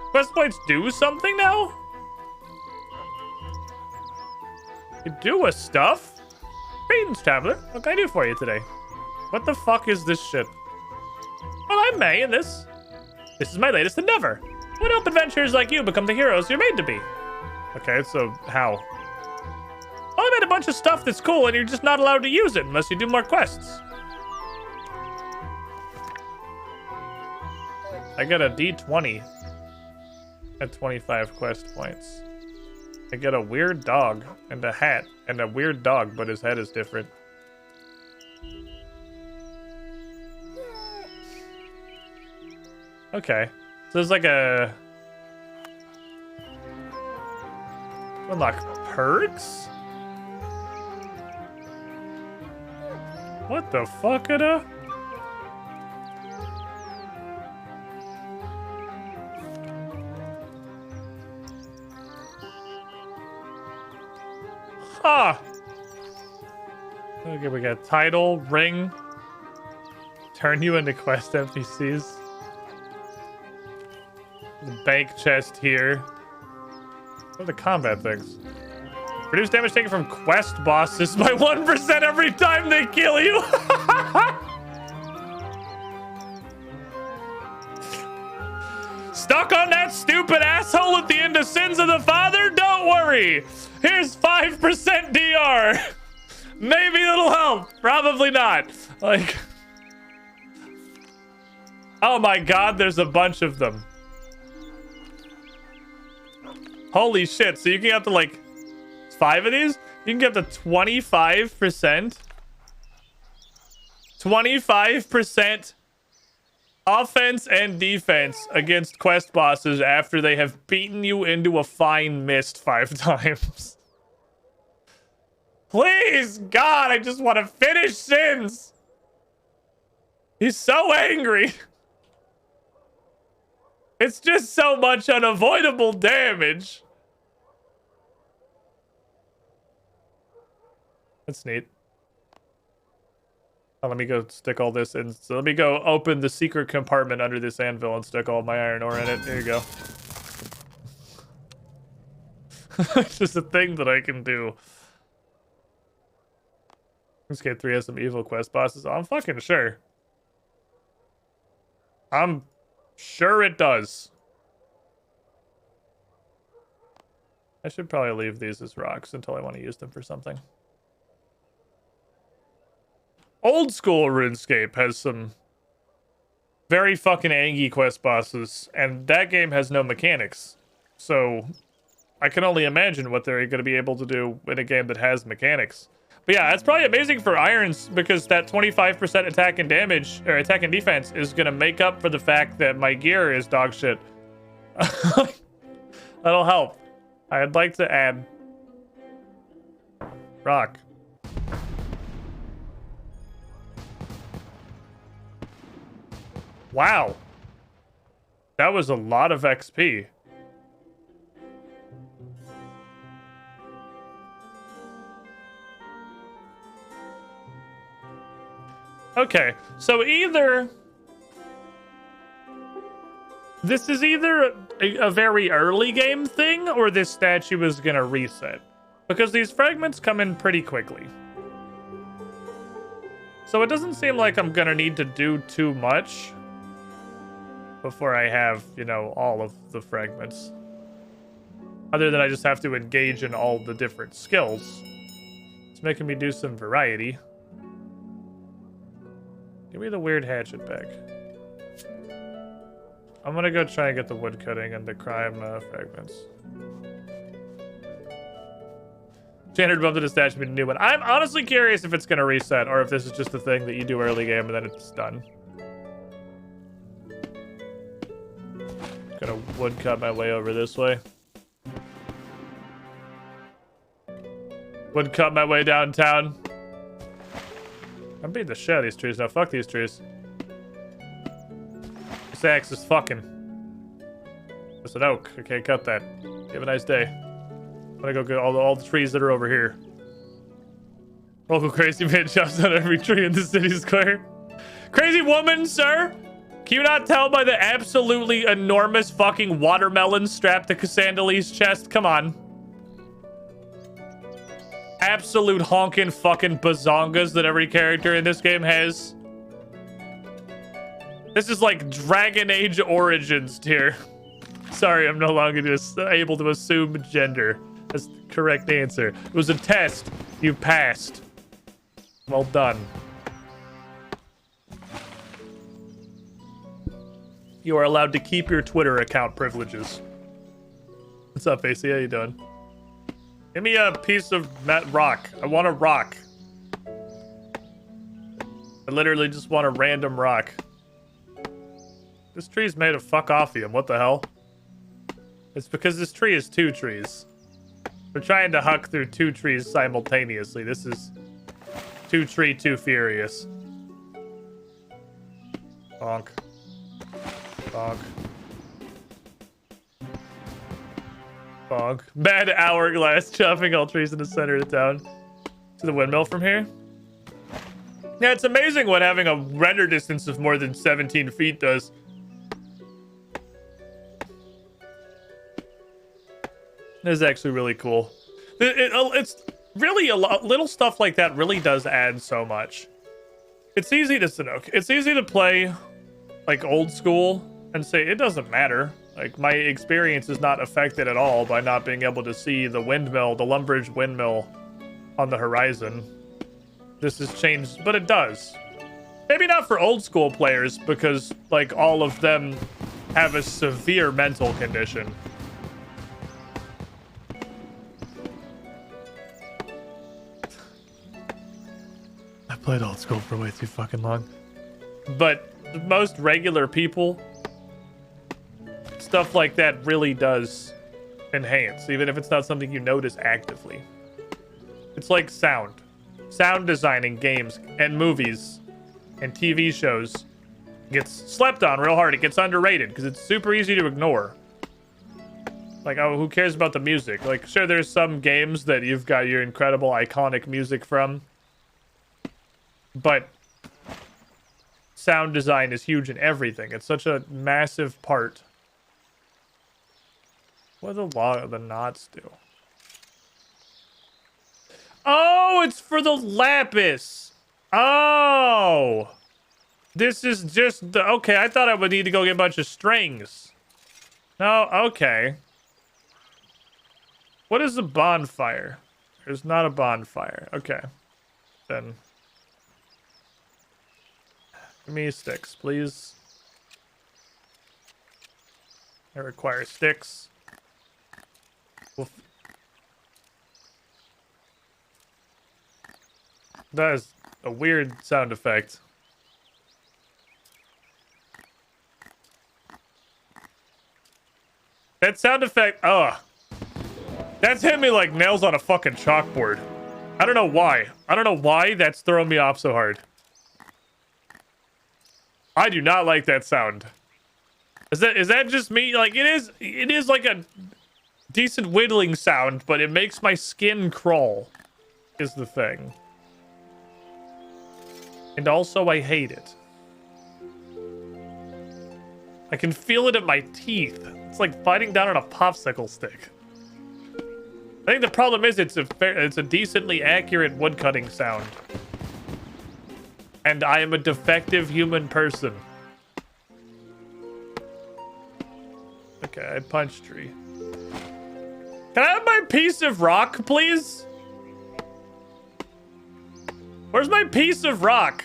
Quest points do something now? You do a stuff? Greetings, traveler. What can I do for you today? What the fuck is this shit? Well, I'm May, and this is my latest endeavor. What help adventurers like you become the heroes you're made to be? Okay, so how? Well, I made a bunch of stuff that's cool, and you're just not allowed to use it unless you do more quests. I got a D20 at 25 quest points. I get a weird dog and a hat and a weird dog, but his head is different. Okay, so there's like a... Unlock perks? What the fuck, Ada? Huh. Okay, we got title, ring, turn you into quest NPCs. The bank chest here. What are the combat things? Reduce damage taken from quest bosses by 1% every time they kill you. Stuck on that stupid asshole at the end of Sins of the Father? Don't worry. Here's 5% DR. Maybe it'll help. Probably not. Like, oh my god, there's a bunch of them. Holy shit. So you can get up to like 5 of these? You can get up to 25%. 25% offense and defense against quest bosses after they have beaten you into a fine mist 5 times. Please, God, I just want to finish Sins. He's so angry. It's just so much unavoidable damage. That's neat. Oh, let me go stick all this in. So let me go open the secret compartment under this anvil and stick all my iron ore in it. There you go. It's just a thing that I can do. Runescape 3 has some evil quest bosses. I'm fucking sure. I'm sure it does. I should probably leave these as rocks until I want to use them for something. Old school RuneScape has some very fucking angy quest bosses, and that game has no mechanics. So I can only imagine what they're going to be able to do in a game that has mechanics. But yeah, it's probably amazing for irons because that 25% attack and damage, or attack and defense, is going to make up for the fact that my gear is dog shit. That'll help. I'd like to add rock. Wow. That was a lot of XP. Okay, so either this is either a very early game thing or this statue is gonna reset, because these fragments come in pretty quickly. So it doesn't seem like I'm gonna need to do too much before I have, you know, all of the fragments. Other than I just have to engage in all the different skills. It's making me do some variety. Give me the weird hatchet back. I'm gonna go try and get the wood cutting and the crime fragments. 200 above the statue, but a new one. I'm honestly curious if it's gonna reset or if this is just a thing that you do early game and then it's done. Gonna wood cut my way over this way. Would cut my way downtown. I'm beating the shit out of these trees now. Fuck these trees. This axe is fucking. It's an oak. Okay, cut that. You have a nice day. gonna go get all the trees that are over here. Local crazy man chops down every tree in the city square. Crazy woman, sir? Can you not tell by the absolutely enormous fucking watermelon strapped to Cassandalee's chest? Come on. Absolute honkin' fucking bazongas that every character in this game has. This is like Dragon Age Origins tier. Sorry, I'm no longer just able to assume gender. That's the correct answer. It was a test. You passed. Well done. You are allowed to keep your Twitter account privileges. What's up, AC? How you doing? Give me a piece of rock. I want a rock. I literally just want a random rock. This tree's made of fuck-offium. What the hell? It's because this tree is 2 trees. We're trying to huck through 2 trees simultaneously. This is 2 tree, 2 furious. Bonk. Bonk. Bonk. Bad hourglass chopping all trees in the center of town. To the windmill from here? Yeah, it's amazing what having a render distance of more than 17 feet does. This is actually really cool. It's really a lot, little stuff like that really does add so much. It's easy to Sanook. It's easy to play like old school and say it doesn't matter. Like my experience is not affected at all by not being able to see the windmill, the Lumbridge windmill on the horizon. This has changed, but it does. Maybe not for old school players because like all of them have a severe mental condition. I played old school for way too fucking long. But most regular people, stuff like that really does enhance, even if it's not something you notice actively. It's like sound. Sound design in games and movies and TV shows gets slept on real hard. It gets underrated because it's super easy to ignore. Like, oh, who cares about the music? Like, sure, there's some games that you've got your incredible iconic music from, but sound design is huge in everything. It's such a massive part. What do the knots do? Oh, it's for the lapis. Oh, this is just the, okay. I thought I would need to go get a bunch of strings. No, okay. What is a bonfire? There's not a bonfire. Okay, then give me sticks, please. I require sticks. That is a weird sound effect. That sound effect, that's hitting me like nails on a fucking chalkboard. I don't know why. I don't know why that's throwing me off so hard. I do not like that sound. Is that just me? Like it is like a decent whittling sound, but it makes my skin crawl is the thing. And also I hate it. I can feel it in my teeth. It's like biting down on a popsicle stick. I think the problem is it's a decently accurate woodcutting sound. And I am a defective human person. Okay, I punch tree. Can I have my piece of rock, please? Where's my piece of rock?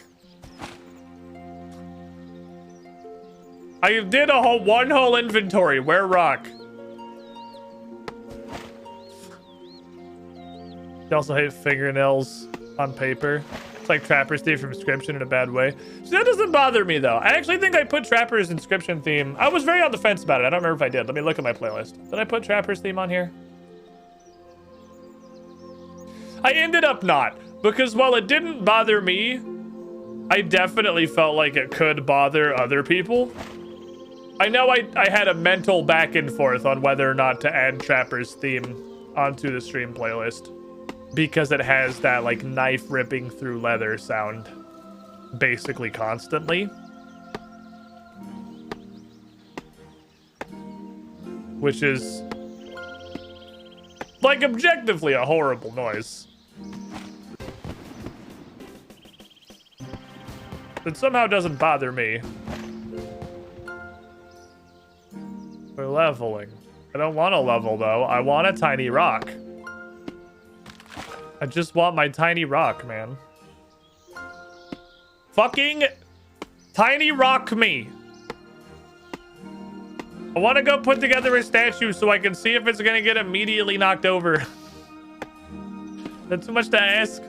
I did a one whole inventory. Where rock? You also hate fingernails on paper. It's like Trapper's theme from Inscription in a bad way. So that doesn't bother me though. I actually think I put Trapper's Inscription theme. I was very on the fence about it. I don't remember if I did. Let me look at my playlist. Did I put Trapper's theme on here? I ended up not, because while it didn't bother me, I definitely felt like it could bother other people. I know I had a mental back and forth on whether or not to add Trapper's theme onto the stream playlist because it has that like knife ripping through leather sound basically constantly. Which is like objectively a horrible noise. It somehow doesn't bother me. We're leveling. I don't want to level though. I want a tiny rock. I just want my tiny rock, man. Fucking tiny rock me. I want to go put together a statue so I can see if it's gonna get immediately knocked over. That's too much to ask.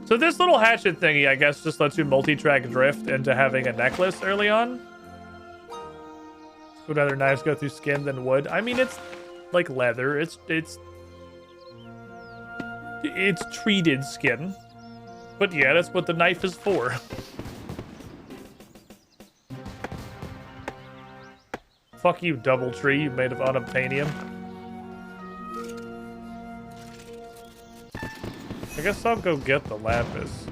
So this little hatchet thingy, I guess, just lets you multi-track drift into having a necklace early on. Would other knives go through skin than wood? I mean, it's like leather. It's treated skin. But yeah, that's what the knife is for. Fuck you, Doubletree, you made of unobtainium. I guess I'll go get the lapis.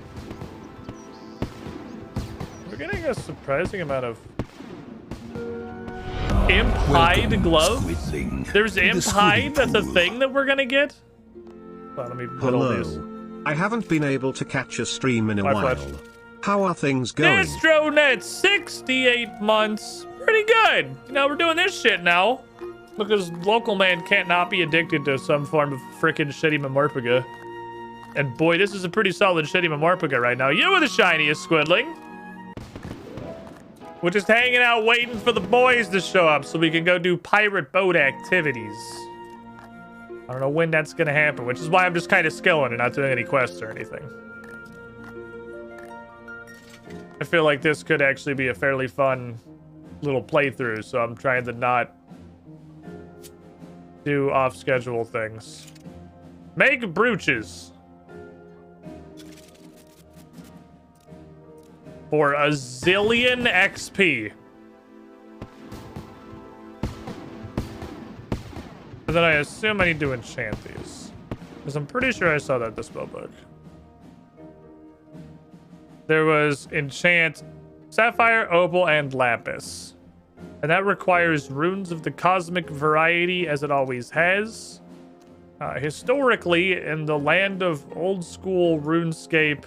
We're getting a surprising amount of imp hide gloves. There's imp hide, that's a thing that we're gonna get. Well, let me put all these. I haven't been able to catch a stream in a while. How are things going? Distronet, 68 months. Pretty good. You know, we're doing this shit now. Because local man can't not be addicted to some form of frickin' shitty Memorpiga. And boy, this is a pretty solid shitty Memorpiga right now. You were the shiniest, Squidling. We're just hanging out waiting for the boys to show up so we can go do pirate boat activities. I don't know when that's gonna happen, which is why I'm just kind of skilling and not doing any quests or anything. I feel like this could actually be a fairly fun little playthrough, so I'm trying to not do off-schedule things. Make brooches. For a zillion XP. And then I assume I need to enchant these. Because I'm pretty sure I saw that in the spellbook. There was enchant sapphire, opal, and lapis. And that requires runes of the cosmic variety, as it always has. Historically, in the land of old school RuneScape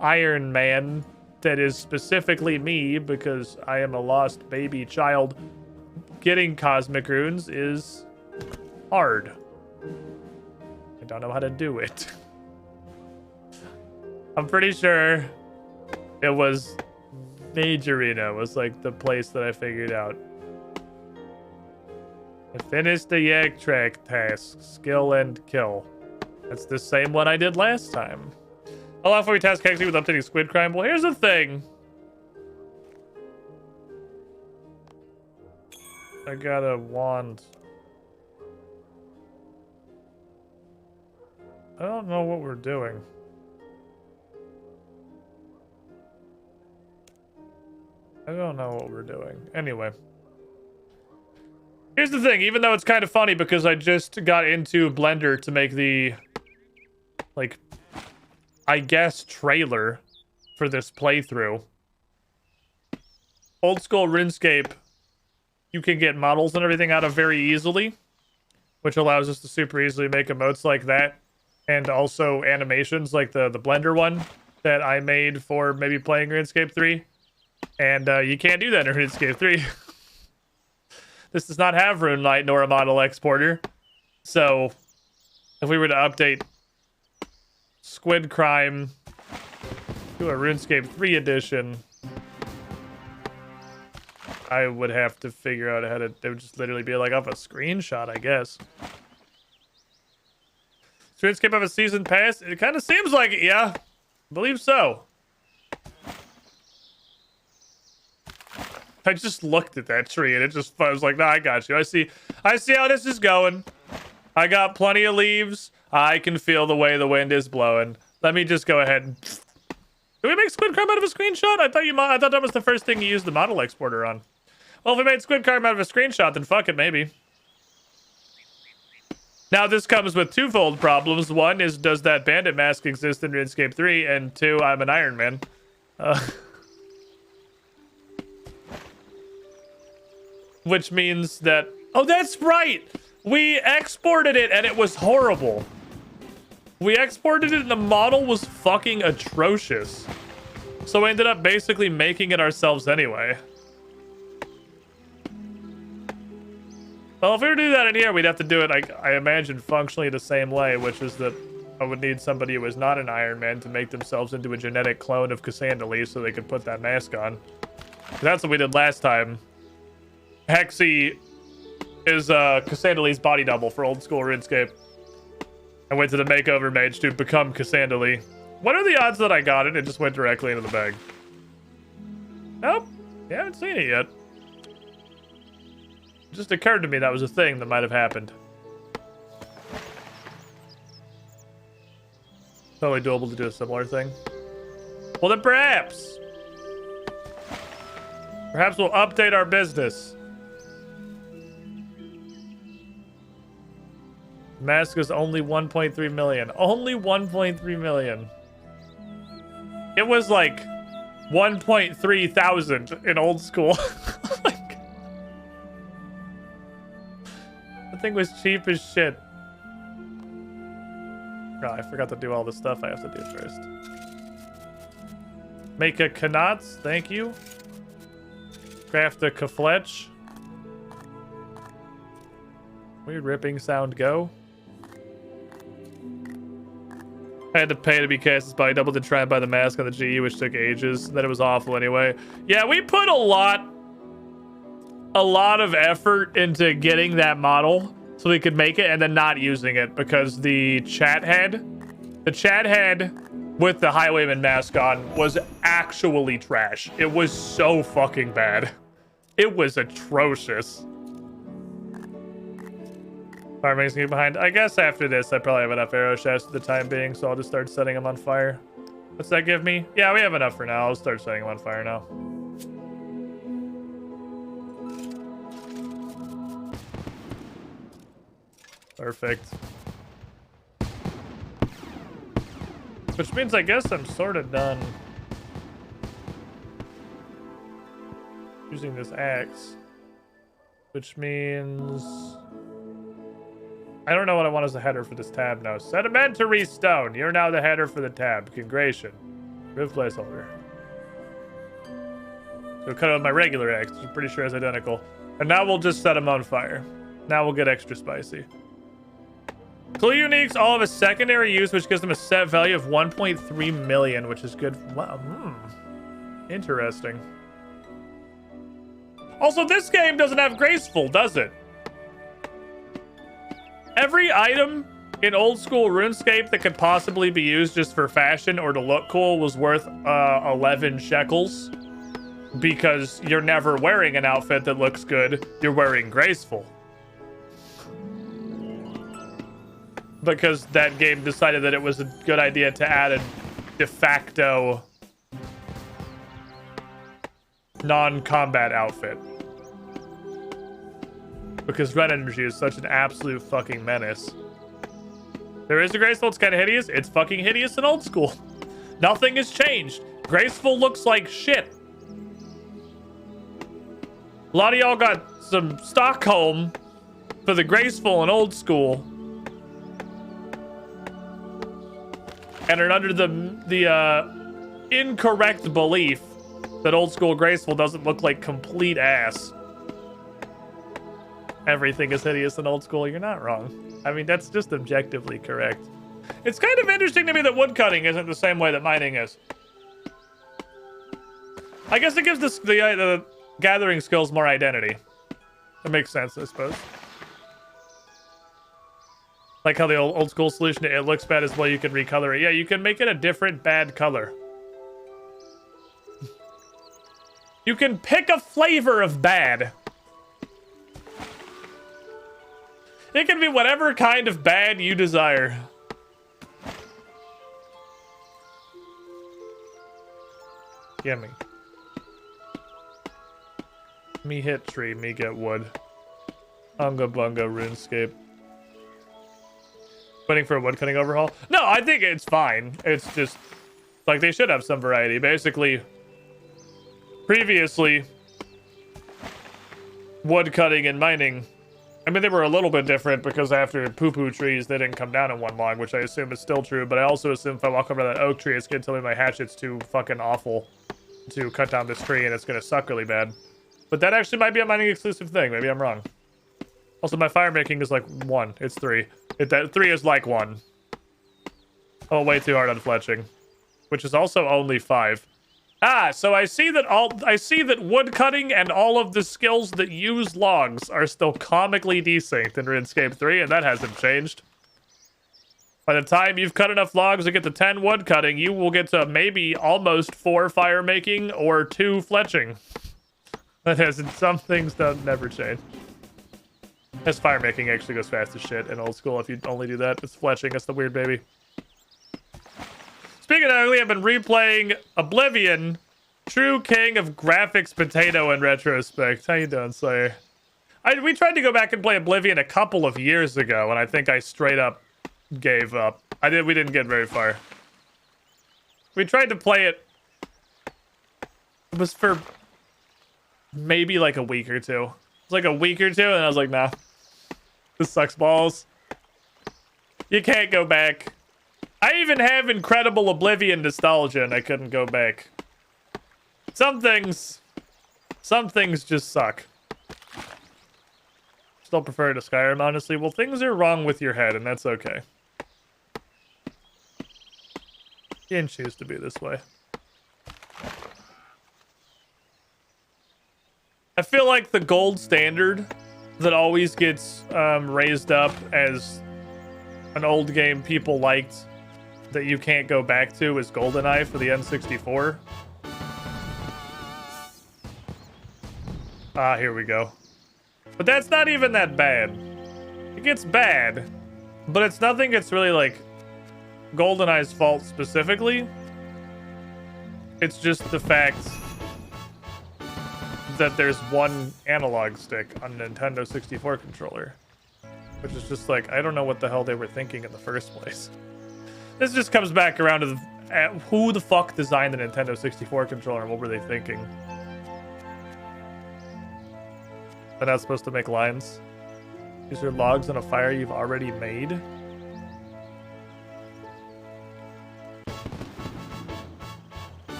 Iron Man, that is specifically me, because I am a lost baby child, getting cosmic runes is hard. I don't know how to do it. I'm pretty sure it was Majorina was like the place that I figured out. I finished the Yak Track task, skill and kill. That's the same one I did last time. How long before we task Kexi with updating Squid Crime? Well, here's the thing. I got a wand. I don't know what we're doing. I don't know what we're doing. Anyway. Here's the thing. Even though it's kind of funny because I just got into Blender to make the, like, I guess, trailer for this playthrough. Old school RuneScape, you can get models and everything out of very easily, which allows us to super easily make emotes like that, and also animations like the Blender one that I made for maybe playing RuneScape 3. And you can't do that in RuneScape 3. This does not have RuneLite nor a model exporter. So if we were to update Squid Crime to a RuneScape 3 edition, I would have to figure out how to, it would just literally be like off a screenshot, I guess. Does RuneScape have a season pass? It kind of seems like it, yeah. I believe so. I just looked at that tree and it just, I was like, nah, I got you. I see how this is going. I got plenty of leaves. I can feel the way the wind is blowing. Let me just go ahead and... Did we make Squid Crime out of a screenshot? I thought that was the first thing you used the model exporter on. Well, if we made Squid Crime out of a screenshot, then fuck it, maybe. Now, this comes with twofold problems. One is, does that bandit mask exist in RuneScape 3? And two, I'm an Iron Man. Which means that... Oh, that's right! We exported it and it was horrible. We exported it and the model was fucking atrocious. So we ended up basically making it ourselves anyway. Well, if we were to do that in here, we'd have to do it, I imagine, functionally the same way, which is that I would need somebody who was not an Iron Man to make themselves into a genetic clone of Cassandra so they could put that mask on. That's what we did last time. Hexy is Cassandra body double for old school RuneScape. I went to the makeover mage to become Cassandra. What are the odds that I got it? It just went directly into the bag. Nope. You haven't seen it yet. It just occurred to me that was a thing that might have happened. Totally doable to do a similar thing. Well, then perhaps we'll update our business. Mask is only 1.3 million. Only 1.3 million. It was like 1.3 thousand in old school. Like, the thing was cheap as shit. Oh, I forgot to do all the stuff I have to do first. Make a Knotz, thank you. Craft a Kafletch. Weird ripping sound go. I had to pay to be cast by double to try and buy the mask on the GE, which took ages. Then it was awful anyway. Yeah, we put a lot of effort into getting that model so we could make it and then not using it because the chat head with the Highwayman mask on was actually trash. It was so fucking bad. It was atrocious. Fire makes me behind. I guess after this, I probably have enough arrow shafts for the time being, so I'll just start setting them on fire. What's that give me? Yeah, we have enough for now. I'll start setting them on fire now. Perfect. Which means I guess I'm sort of done using this axe. Which means... I don't know what I want as a header for this tab now. Sedimentary stone. You're now the header for the tab. Congration. Remove placeholder. So cut out my regular axe, which I'm pretty sure is identical. And now we'll just set them on fire. Now we'll get extra spicy. Clue uniques all have a secondary use, which gives them a set value of 1.3 million, which is good. Wow. Interesting. Also, this game doesn't have graceful, does it? Every item in old school RuneScape that could possibly be used just for fashion or to look cool was worth 11 shekels. Because you're never wearing an outfit that looks good. You're wearing graceful. Because that game decided that it was a good idea to add a de facto non-combat outfit. Because red energy is such an absolute fucking menace. There is a graceful, it's kind of hideous. It's fucking hideous in old school. Nothing has changed. Graceful looks like shit. A lot of y'all got some Stockholm for the graceful in old school. And are under the incorrect belief that old school graceful doesn't look like complete ass. Everything is hideous in old school. You're not wrong. I mean, that's just objectively correct. It's kind of interesting to me that woodcutting isn't the same way that mining is. I guess it gives the gathering skills more identity. That makes sense, I suppose. Like how the old school solution, it looks bad as well, you can recolor it. Yeah, you can make it a different bad color. You can pick a flavor of bad. It can be whatever kind of bad you desire. Gimme. Me hit tree, me get wood. Unga bunga RuneScape. Waiting for a woodcutting overhaul? No, I think it's fine. It's just like they should have some variety. Basically, previously, woodcutting and mining, I mean, they were a little bit different because after poo-poo trees, they didn't come down in one log, which I assume is still true. But I also assume if I walk over that oak tree, it's going to tell me my hatchet's too fucking awful to cut down this tree and it's going to suck really bad. But that actually might be a mining exclusive thing. Maybe I'm wrong. Also, my fire making is like 1. It's 3. That 3 is like 1. Oh, way too hard on fletching, which is also only 5. Ah, so I see that wood cutting and all of the skills that use logs are still comically desynced in RuneScape 3, and that hasn't changed. By the time you've cut enough logs to get to 10 wood cutting, you will get to maybe almost 4 fire making or 2 fletching. That hasn't. Some things don't never change. This fire making actually goes fast as shit in old school if you only do that. It's fletching. It's the weird baby. Speaking of ugly, I've been replaying Oblivion, true king of graphics potato in retrospect. How you doing, Slayer? We tried to go back and play Oblivion a couple of years ago, and I think I straight up gave up. We didn't get very far. We tried to play it. It was for maybe like a week or 2. It was like a week or 2, and I was like, nah. This sucks balls. You can't go back. I even have incredible Oblivion nostalgia, and I couldn't go back. Some things just suck. Still prefer to Skyrim, honestly. Well, things are wrong with your head, and that's okay. You didn't choose to be this way. I feel like the gold standard that always gets raised up as an old game people liked that you can't go back to is GoldenEye for the N64. Ah, here we go. But that's not even that bad. It gets bad, but it's nothing that's really like GoldenEye's fault specifically. It's just the fact that there's one analog stick on a Nintendo 64 controller, which is just like, I don't know what the hell they were thinking in the first place. This just comes back around to who the fuck designed the Nintendo 64 controller and what were they thinking? They're not supposed to make lines. These are logs on a fire you've already made.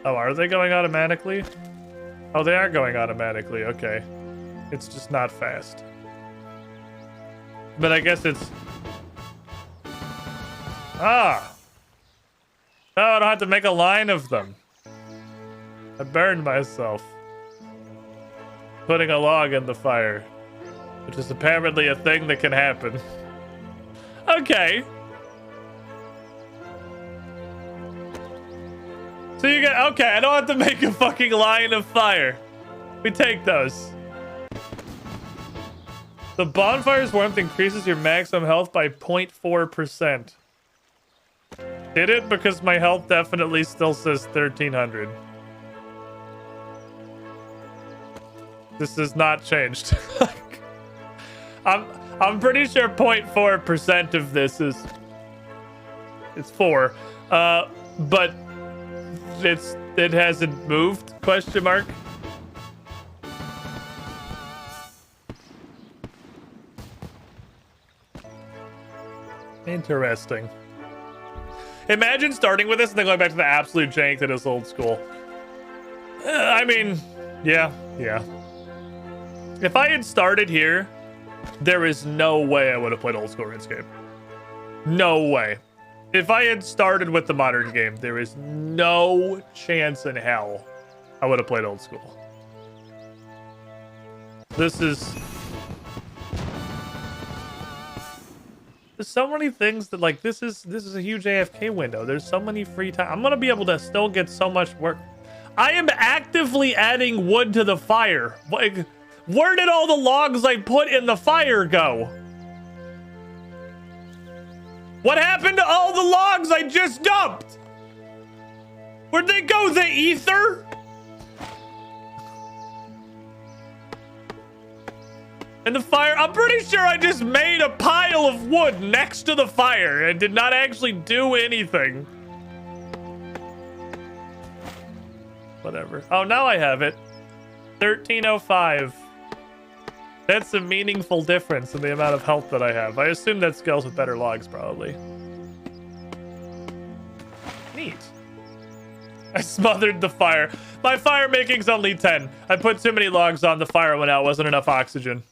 Oh, are they going automatically? Oh, they are going automatically. Okay. It's just not fast. But I guess it's... Ah! No, I don't have to make a line of them. I burned myself. Putting a log in the fire. Which is apparently a thing that can happen. Okay. So you get, okay, I don't have to make a fucking line of fire. We take those. The bonfire's warmth increases your maximum health by 0.4%. Did it? Because my health definitely still says 1300. This has not changed. I'm pretty sure 0.4% of this is... It's 4. But... It hasn't moved? Question mark. Interesting. Imagine starting with this and then going back to the absolute jank that is old school. I mean, yeah. If I had started here, there is no way I would have played old school RuneScape. No way. If I had started with the modern game, there is no chance in hell I would have played old school. There's so many things that, like, this is a huge AFK window. There's so many free time. I'm gonna be able to still get so much work. I am actively adding wood to the fire. Like, where did all the logs I put in the fire go? What happened to all the logs I just dumped? Where'd they go? The ether? And the fire, I'm pretty sure I just made a pile of wood next to the fire and did not actually do anything. Whatever. Oh, now I have it. 1305. That's a meaningful difference in the amount of health that I have. I assume that scales with better logs, probably. Neat. I smothered the fire. My fire making's only 10. I put too many logs on, the fire went out. Wasn't enough oxygen.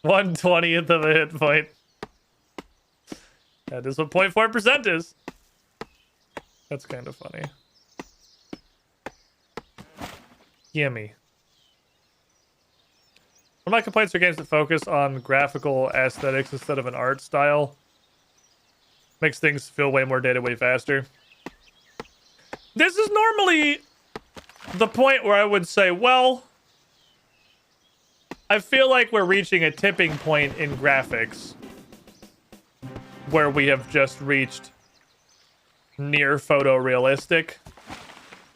1/20th of a hit point. That is what 0.4% is. That's kind of funny. Gimme. One of my complaints are games that focus on graphical aesthetics instead of an art style. Makes things feel way more dated way faster. This is normally the point where I would say, well, I feel like we're reaching a tipping point in graphics where we have just reached near photorealistic.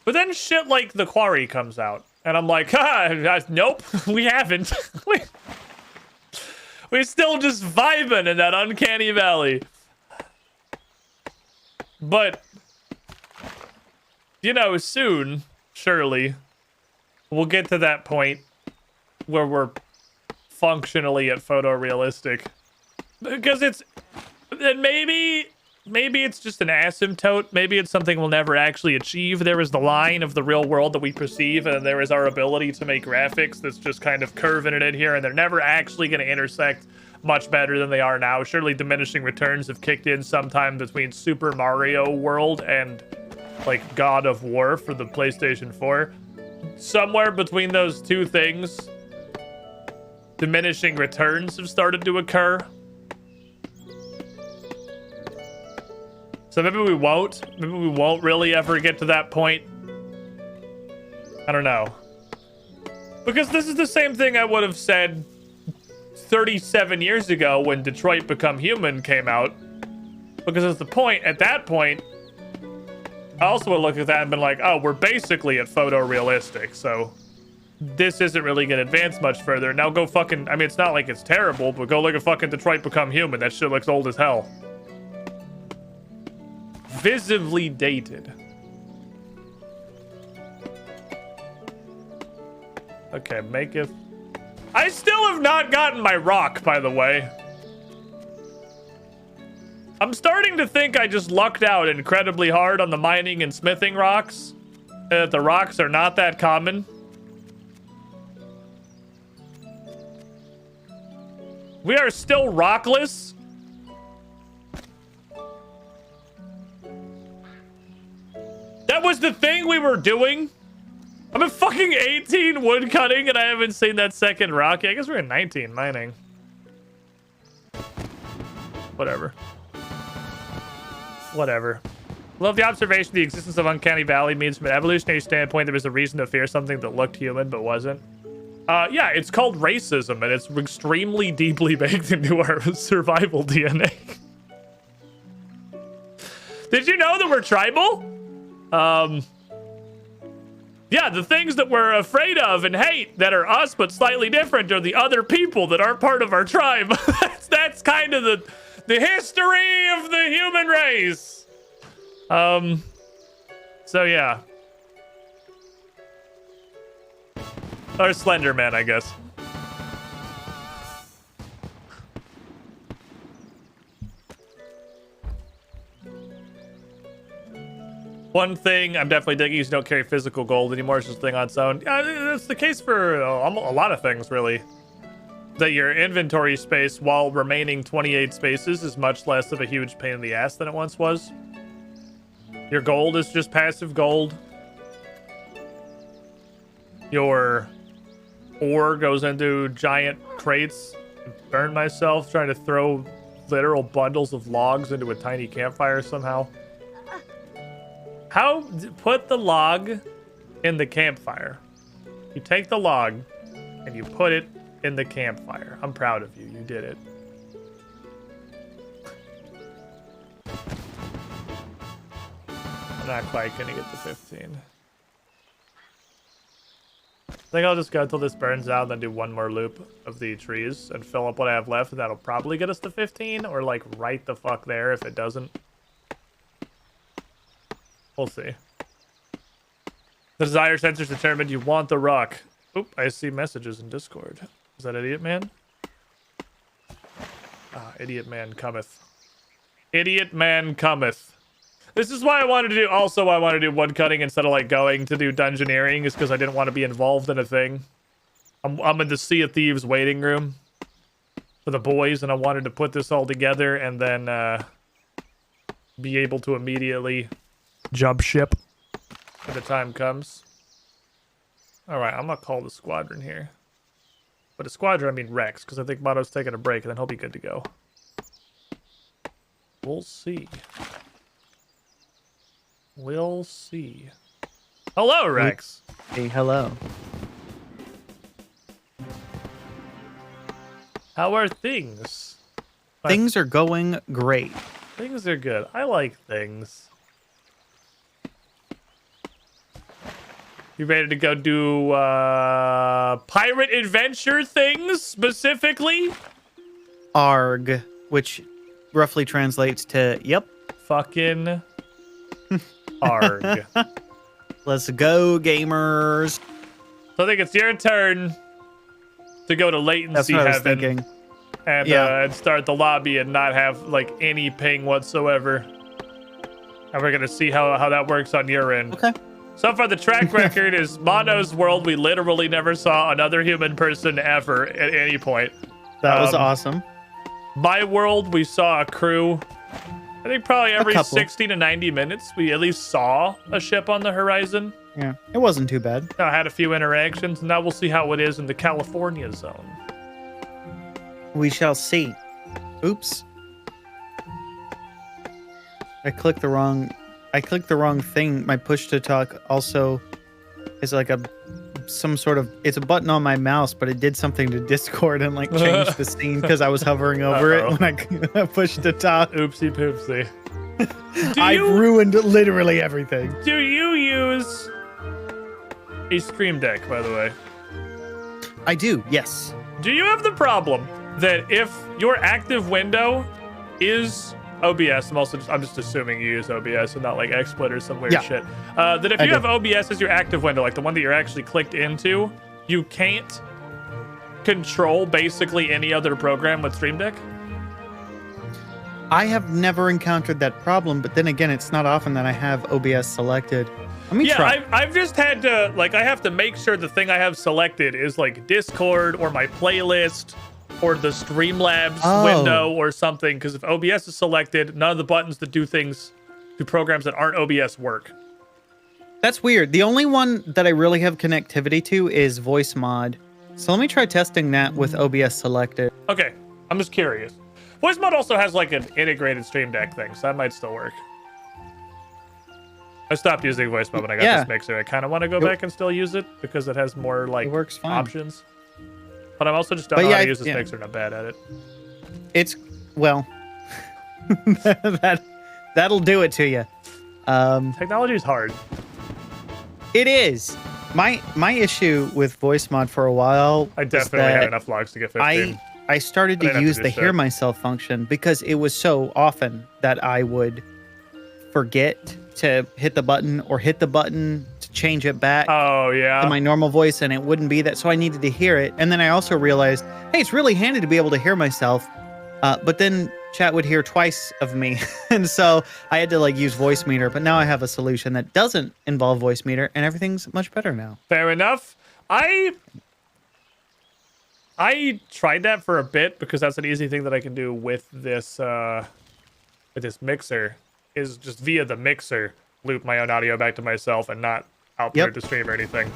But then shit like The Quarry comes out, and I'm like, nope, we haven't. We're still just vibing in that uncanny valley. But, you know, soon, surely, we'll get to that point where we're functionally at photorealistic. Because it's, and maybe it's just an asymptote. Maybe it's something we'll never actually achieve. There is the line of the real world that we perceive, and there is our ability to make graphics that's just kind of curving it in here, and they're never actually going to intersect much better than they are now. Surely diminishing returns have kicked in sometime between Super Mario World and, like, God of War for the PlayStation 4. Somewhere between those two things, diminishing returns have started to occur. So maybe we won't. Maybe we won't really ever get to that point. I don't know. Because this is the same thing I would have said 37 years ago when Detroit Become Human came out. Because at that point, I also would look at that and been like, oh, we're basically at photorealistic, so this isn't really going to advance much further. Now go fucking, I mean, it's not like it's terrible, but go look at fucking Detroit Become Human. That shit looks old as hell. Visibly dated. Okay, maketh. I still have not gotten my rock, by the way. I'm starting to think I just lucked out incredibly hard on the mining and smithing rocks. That the rocks are not that common. We are still rockless. That was the thing we were doing. I'm at fucking 18 wood cutting and I haven't seen that second rock. I guess we're at 19 mining. Whatever. Love the observation the existence of Uncanny Valley means from an evolutionary standpoint there was a reason to fear something that looked human but wasn't. Yeah, it's called racism and it's extremely deeply baked into our survival DNA. Did you know that we're tribal? Yeah, the things that we're afraid of and hate that are us but slightly different are the other people that aren't part of our tribe. that's kind of the history of the human race. So yeah. Or Slender Man, I guess. One thing I'm definitely digging is you don't carry physical gold anymore. It's just a thing on its own. That's the case for a lot of things, really. That your inventory space, while remaining 28 spaces, is much less of a huge pain in the ass than it once was. Your gold is just passive gold. Your ore goes into giant crates. Burn myself trying to throw literal bundles of logs into a tiny campfire somehow. How? Put the log in the campfire. You take the log and you put it in the campfire. I'm proud of you. You did it. I'm not quite gonna get to 15. I think I'll just go until this burns out, then do one more loop of the trees and fill up what I have left. That'll probably get us to 15, or like right the fuck there if it doesn't. We'll see. The desire sensor's determined. You want the rock. Oop, I see messages in Discord. Is that Idiot Man? Ah, Idiot Man cometh. Idiot Man cometh. This is why I wanted to do, also why I wanted to do wood cutting instead of like going to do dungeoneering, is because I didn't want to be involved in a thing. I'm in the Sea of Thieves waiting room for the boys, and I wanted to put this all together and then be able to immediately jump ship when the time comes. Alright, I'm gonna call the squadron here. But a squadron, I mean Rex, because I think Motto's taking a break, and then he'll be good to go. We'll see. We'll see. Hello, Rex. Hey, hello. How are things? Things are going great. Things are good. I like things. You ready to go do pirate adventure things specifically? ARG, which roughly translates to, yep. Fucking ARG. Let's go, gamers. So I think it's your turn to go to latency heaven and start the lobby and not have like any ping whatsoever. And we're gonna see how that works on your end. Okay. So far, the track record is Mono's world. We literally never saw another human person ever at any point. That was awesome. My world, we saw a crew. I think probably every 60 to 90 minutes, we at least saw a ship on the horizon. Yeah, it wasn't too bad. I had a few interactions. Now we'll see how it is in the California zone. We shall see. Oops. I clicked the wrong thing. My push to talk also is like it's a button on my mouse, but it did something to Discord and like changed the scene because I was hovering over it when I pushed to talk. Oopsie poopsie. I ruined literally everything. Do you use a Stream Deck, by the way? I do, yes. Do you have the problem that if your active window is OBS, I'm just assuming you use OBS and not like XSplit or some weird shit. That if you have OBS as your active window, like the one that you're actually clicked into, you can't control basically any other program with Stream Deck? I have never encountered that problem, but then again, it's not often that I have OBS selected. Let me try. I've just had to, like, I have to make sure the thing I have selected is like Discord or my playlist or the Streamlabs window or something, because if OBS is selected, none of the buttons that do things to programs that aren't OBS work. That's weird. The only one that I really have connectivity to is Voice Mod. So let me try testing that with OBS selected. Okay, I'm just curious. Voice Mod also has like an integrated Stream Deck thing, so that might still work. I stopped using Voice Mod when I got this mixer. I kind of want to go back and still use it because it has more like options. But I'm also just don't know how to use this mixer and I'm bad at it. It's, well, that'll do it to you. Technology is hard. It is. My issue with Voice Mod for a while. I definitely have enough logs to get 15. I started to use the hear myself function because it was so often that I would forget to hit the button or hit the button to change it back to my normal voice, and it wouldn't be that, so I needed to hear it. And then I also realized, hey, it's really handy to be able to hear myself, but then chat would hear twice of me. And so I had to like use Voice Meter, but now I have a solution that doesn't involve Voice Meter, and everything's much better now. Fair enough. I tried that for a bit because that's an easy thing that I can do with this mixer, is just via the mixer loop my own audio back to myself and not output it to stream or anything.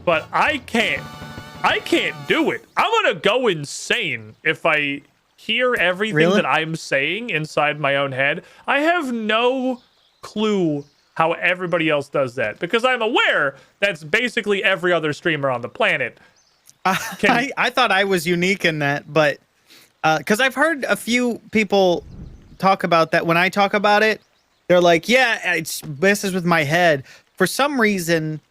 But I can't do it. I'm gonna go insane if I hear everything that I'm saying inside my own head. I have no clue how everybody else does that, because I'm aware that's basically every other streamer on the planet. I thought I was unique in that, but because I've heard a few people talk about that. When I talk about it, they're like, yeah, it messes with my head. For some reason,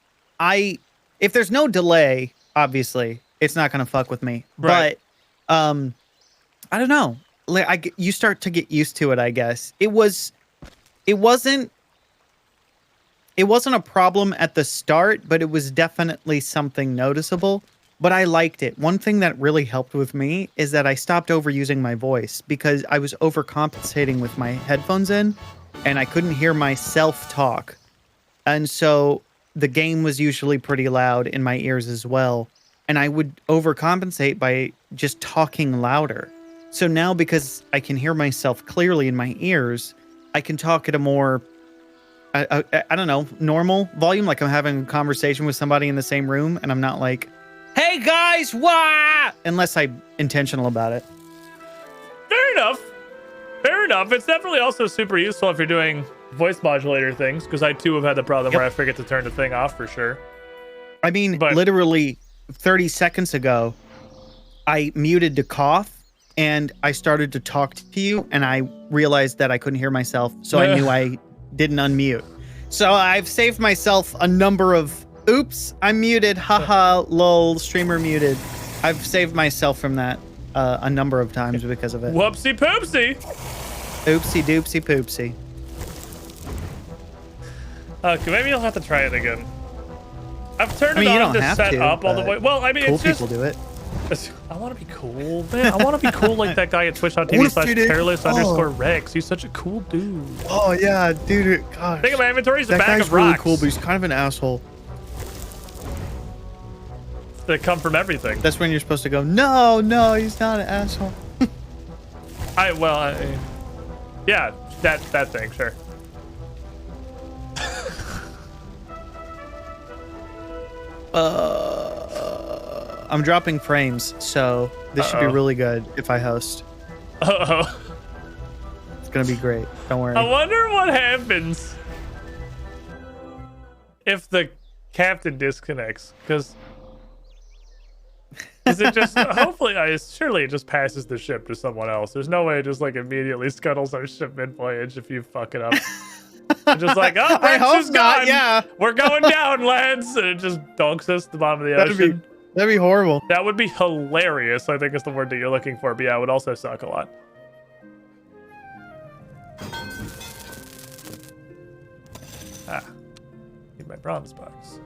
if there's no delay, obviously. It's not going to fuck with me. Right. But I don't know. Like you start to get used to it, I guess. It wasn't a problem at the start, but it was definitely something noticeable. But I liked it. One thing that really helped with me is that I stopped overusing my voice because I was overcompensating with my headphones in and I couldn't hear myself talk. And so the game was usually pretty loud in my ears as well. And I would overcompensate by just talking louder. So now because I can hear myself clearly in my ears, I can talk at a more, I don't know, normal volume. Like I'm having a conversation with somebody in the same room and I'm not like, hey guys, wah! Unless I'm intentional about it. Fair enough. Fair enough. It's definitely also super useful if you're doing voice modulator things, because I too have had the problem where I forget to turn the thing off for sure. I mean, literally 30 seconds ago, I muted to cough and I started to talk to you and I realized that I couldn't hear myself. So I knew I didn't unmute. So I've saved myself a number of oops, I'm muted. Haha, lol, streamer muted. I've saved myself from that a number of times because of it. Whoopsie poopsie. Oopsie doopsie poopsie. Okay, maybe you'll have to try it again. I've turned it on to set up all the way. Well, I mean, cool it's just... people do it. I want to be cool, man. I want to be cool like that guy at twitch.tv/careless_Rex. He's such a cool dude. Oh, yeah, dude. Gosh. Think of my inventory as a bag of rocks. That guy's really cool, but he's kind of an asshole. They come from everything. That's when you're supposed to go, no, he's not an asshole. Yeah, that thing, sure. I'm dropping frames, so this should be really good if I host. Uh-oh. It's gonna be great. Don't worry. I wonder what happens if the captain disconnects, because is it just surely it just passes the ship to someone else. There's no way it just like immediately scuttles our ship mid-voyage if you fuck it up. Just like, oh, Rex is gone. Yeah, we're going down, lads, and it just dunks us to the bottom of the ocean. That'd be horrible. That would be hilarious, I think is the word that you're looking for. But yeah, it would also suck a lot. Need my bronze box.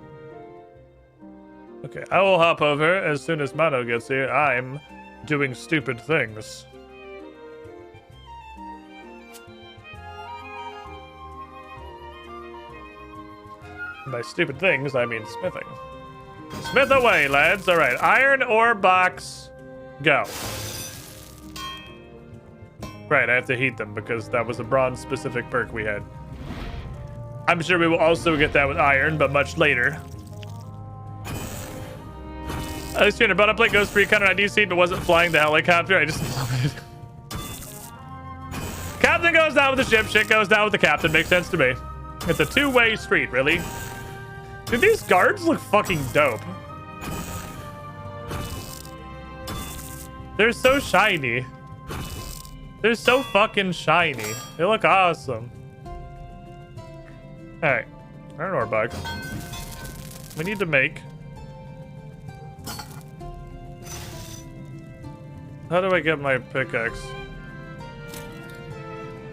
Okay, I will hop over as soon as Mano gets here. I'm doing stupid things. By stupid things, I mean smithing. Smith away, lads. All right, iron ore box, go. Right, I have to heat them because that was a bronze-specific perk we had. I'm sure we will also get that with iron, but much later. At least your bottom plate goes for your counter ID seat, but wasn't flying the helicopter. I just love it. Captain goes down with the ship, shit goes down with the captain. Makes sense to me. It's a two-way street, really. Dude, these guards look fucking dope. They're so shiny. They're so fucking shiny. They look awesome. Alright. Iron ore box. We need to make... How do I get my pickaxe?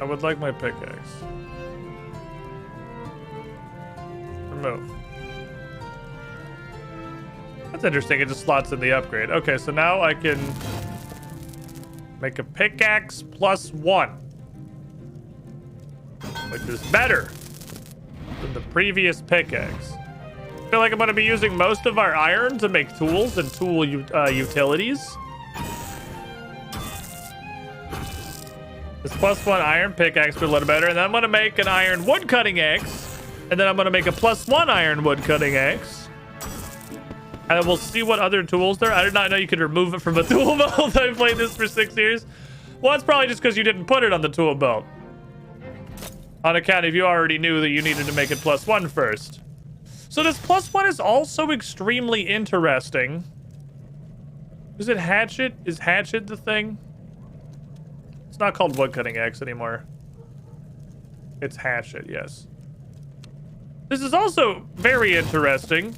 I would like my pickaxe. Remove. That's interesting. It just slots in the upgrade. Okay, so now I can make a pickaxe +1, which is better than the previous pickaxe. I feel like I'm going to be using most of our iron to make tools and tool utilities. This +1 iron pickaxe will be a little better, and then I'm going to make an iron wood cutting axe, and then I'm going to make a +1 iron wood cutting axe. And we'll see what other tools there are. I did not know you could remove it from a tool belt. I've played this for 6 years. Well, it's probably just because you didn't put it on the tool belt. On account of you already knew that you needed to make it +1 first. So this +1 is also extremely interesting. Is it hatchet? Is hatchet the thing? It's not called woodcutting axe anymore. It's hatchet, yes. This is also very interesting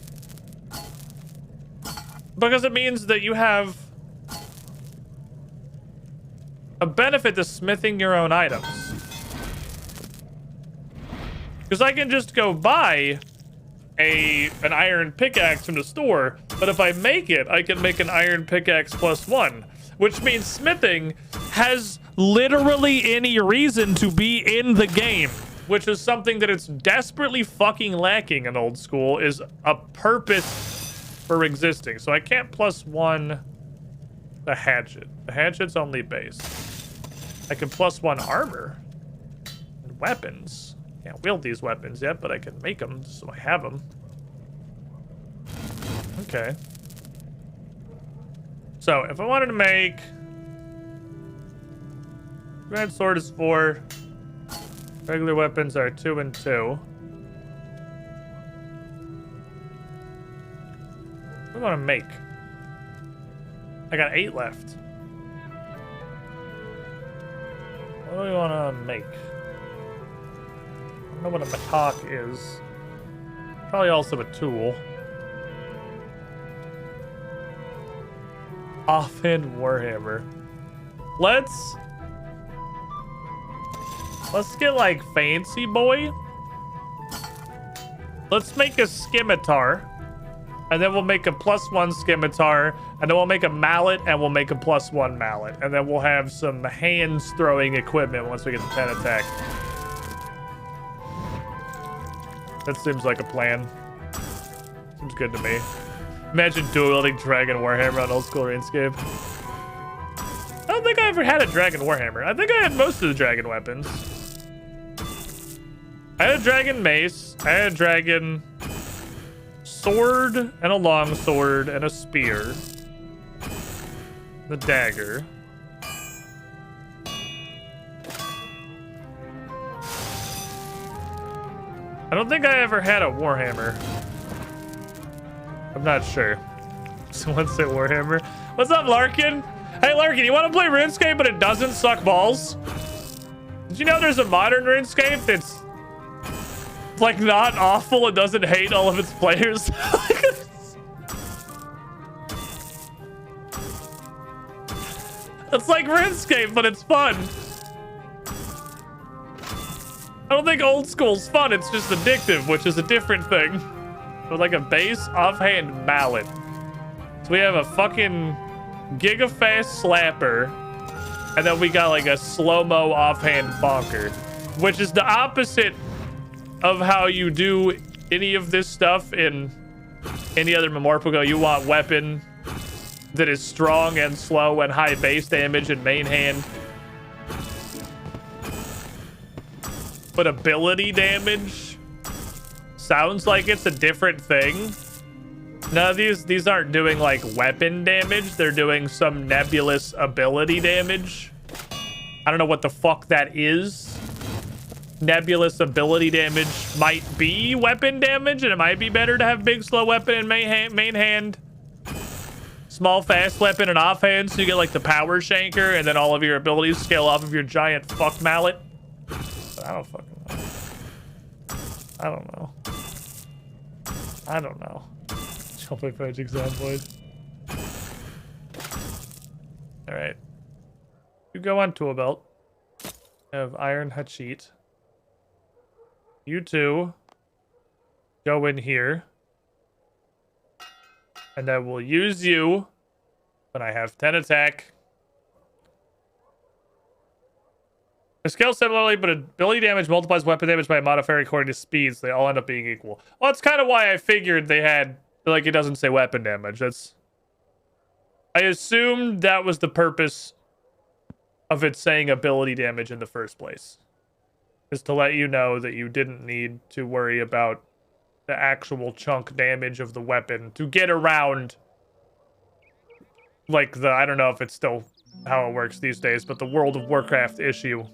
Because it means that you have a benefit to smithing your own items. Because I can just go buy an iron pickaxe from the store, but if I make it, I can make an iron pickaxe +1, which means smithing has literally any reason to be in the game, which is something that it's desperately fucking lacking in old school, is a purpose for existing. So I can't +1 the hatchet. The hatchet's only base. I can +1 armor and weapons. Can't wield these weapons yet, but I can make them, so I have them. Okay. So, if I wanted to make... Red sword is 4. Regular weapons are 2 and 2. What do I want to make? I got 8 left. What do we want to make? I don't know what a matok is. Probably also a tool. Offhand warhammer. Let's get like fancy boy. Let's make a scimitar. And then we'll make a +1 scimitar. And then we'll make a mallet and we'll make a +1 mallet. And then we'll have some hands throwing equipment once we get the 10 attack. That seems like a plan. Seems good to me. Imagine dual-wielding Dragon Warhammer on old school Runescape. I don't think I ever had a Dragon Warhammer. I think I had most of the dragon weapons. I had a dragon mace. I had a dragon sword and a long sword and a spear. The dagger. I don't think I ever had a Warhammer. I'm not sure. Someone say Warhammer. What's up, Larkin? Hey, Larkin, you want to play RuneScape, but it doesn't suck balls? Did you know there's a modern RuneScape that's like not awful? It doesn't hate all of its players. It's like RuneScape, but it's fun. I don't think old school's fun, it's just addictive, which is a different thing. With like a base offhand mallet. So we have a fucking giga-fast slapper, and then we got like a slow-mo offhand bonker, which is the opposite of how you do any of this stuff in any other Memorpago. You want weapon that is strong and slow and high base damage and main hand. But ability damage sounds like it's a different thing. None of these aren't doing like weapon damage. They're doing some nebulous ability damage. I don't know what the fuck that is. Nebulous ability damage might be weapon damage, and it might be better to have big slow weapon and main hand. Small fast weapon and offhand, so you get like the power shanker, and then all of your abilities scale off of your giant fuck mallet. But I don't fucking know. I don't know. I don't know. Jumping Magic Soundboard. Alright. You go on tool belt. You have iron hachit. You two go in here. And I will use you when I have 10 attack. They scale similarly, but ability damage multiplies weapon damage by a modifier according to speeds. They all end up being equal. Well, that's kind of why I figured they had, like, it doesn't say weapon damage. I assumed that was the purpose of it saying ability damage in the first place. Is to let you know that you didn't need to worry about the actual chunk damage of the weapon to get around, like, I don't know if it's still how it works these days, but the World of Warcraft issue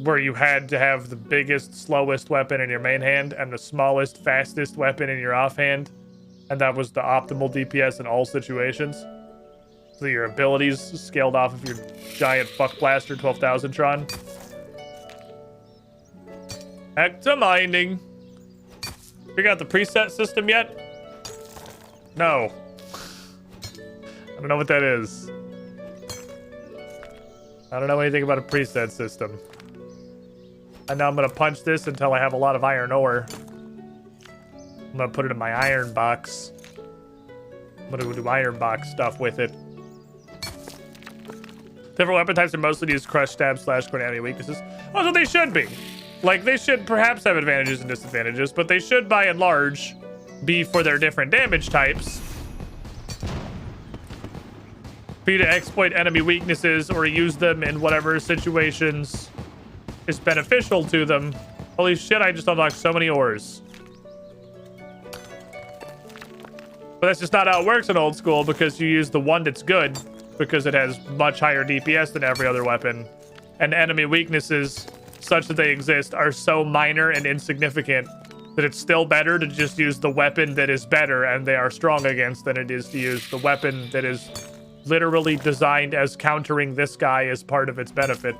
where you had to have the biggest, slowest weapon in your main hand and the smallest, fastest weapon in your offhand, and that was the optimal DPS in all situations. So your abilities scaled off of your giant fuck blaster 12,000 Tron. Back to mining. Figure out the preset system yet? No. I don't know what that is. I don't know anything about a preset system. And now I'm gonna punch this until I have a lot of iron ore. I'm gonna put it in my iron box. I'm gonna do iron box stuff with it. Different weapon types are mostly used crush, stab, slash, core enemy weaknesses. Oh, so they should be. Like, they should perhaps have advantages and disadvantages, but they should, by and large, be for their different damage types. For you to exploit enemy weaknesses or use them in whatever situations is beneficial to them. Holy shit, I just unlocked so many ores. But that's just not how it works in old school, because you use the one that's good, because it has much higher DPS than every other weapon. And enemy weaknesses, such that they exist, are so minor and insignificant that it's still better to just use the weapon that is better and they are strong against than it is to use the weapon that is literally designed as countering this guy as part of its benefit.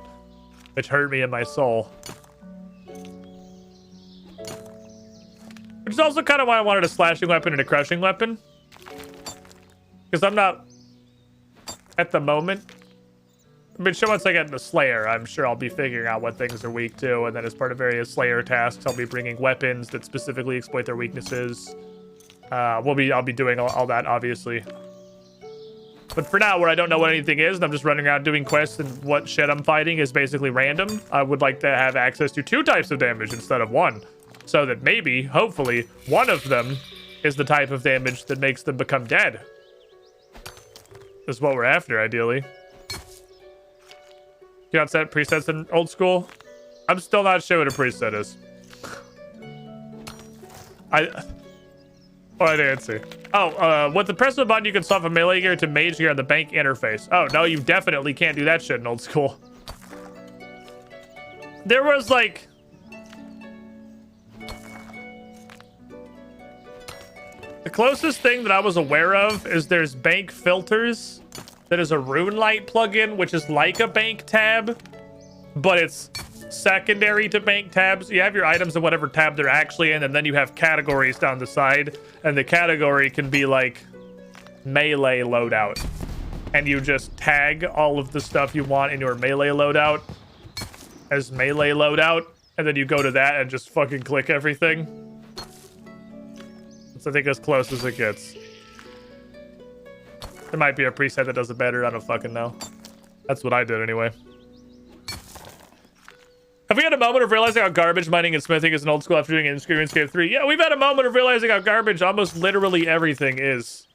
Which hurt me in my soul. Which is also kind of why I wanted a slashing weapon and a crushing weapon. Because I'm not, at the moment, I mean, sure, once I get into Slayer, I'm sure I'll be figuring out what things are weak to, and then as part of various Slayer tasks, I'll be bringing weapons that specifically exploit their weaknesses. I'll be doing all that, obviously. But for now, where I don't know what anything is, and I'm just running around doing quests, and what shit I'm fighting is basically random, I would like to have access to 2 types of damage instead of 1. So that maybe, hopefully, one of them is the type of damage that makes them become dead. That's what we're after, ideally. You don't set presets in old school? I'm still not sure what a preset is. I didn't see. Oh, with the press of a button, you can swap a melee gear to mage gear on the bank interface. Oh, no, you definitely can't do that shit in old school. There was, like... The closest thing that I was aware of is there's bank filters. That is a Runelight plugin, which is like a bank tab, but it's secondary to bank tabs. You have your items in whatever tab they're actually in, and then you have categories down the side, and the category can be like melee loadout. And you just tag all of the stuff you want in your melee loadout as melee loadout, and then you go to that and just fucking click everything. That's, I think, as close as it gets. There might be a preset that does it better. I don't fucking know. That's what I did anyway. Have we had a moment of realizing how garbage mining and smithing is in old school after doing it in Runescape 3? Yeah, we've had a moment of realizing how garbage almost literally everything is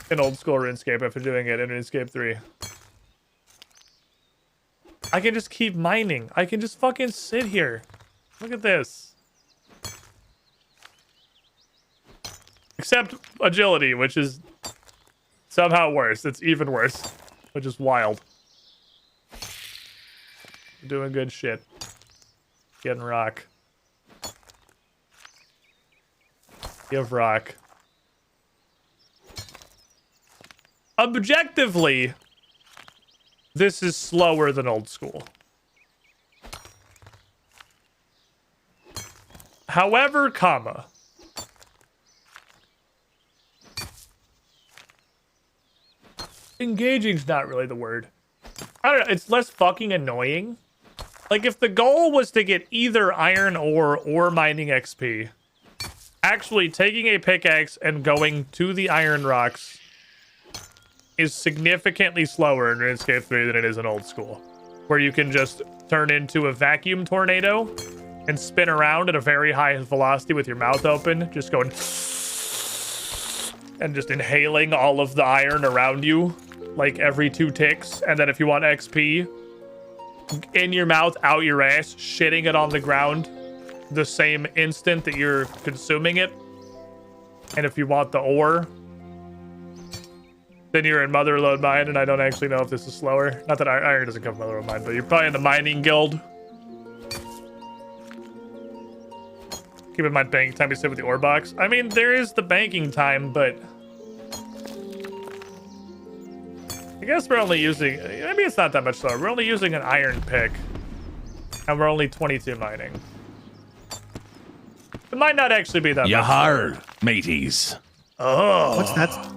in old school RuneScape after doing it in RuneScape 3. I can just keep mining. I can just fucking sit here. Look at this. Except agility, which is somehow worse. It's even worse, which is wild. Doing good shit. Getting rock. Give rock. Objectively, this is slower than old school. However, comma. Engaging's not really the word. I don't know, it's less fucking annoying. Like, if the goal was to get either iron ore or mining XP, actually taking a pickaxe and going to the iron rocks is significantly slower in RuneScape 3 than it is in old school, where you can just turn into a vacuum tornado and spin around at a very high velocity with your mouth open, just going and just inhaling all of the iron around you like every 2 ticks. And then if you want XP, in your mouth, out your ass, shitting it on the ground the same instant that you're consuming it. And if you want the ore, then you're in Motherlode Mine, and I don't actually know if this is slower. Not that iron doesn't come from Motherlode Mine, but you're probably in the mining guild. Keep in mind banking time you sit with the ore box. I mean, there is the banking time, but I guess we're only using, maybe it's not that much slower. We're only using an iron pick, and we're only 22 mining. It might not actually be that much. Yahar, mateys. Oh.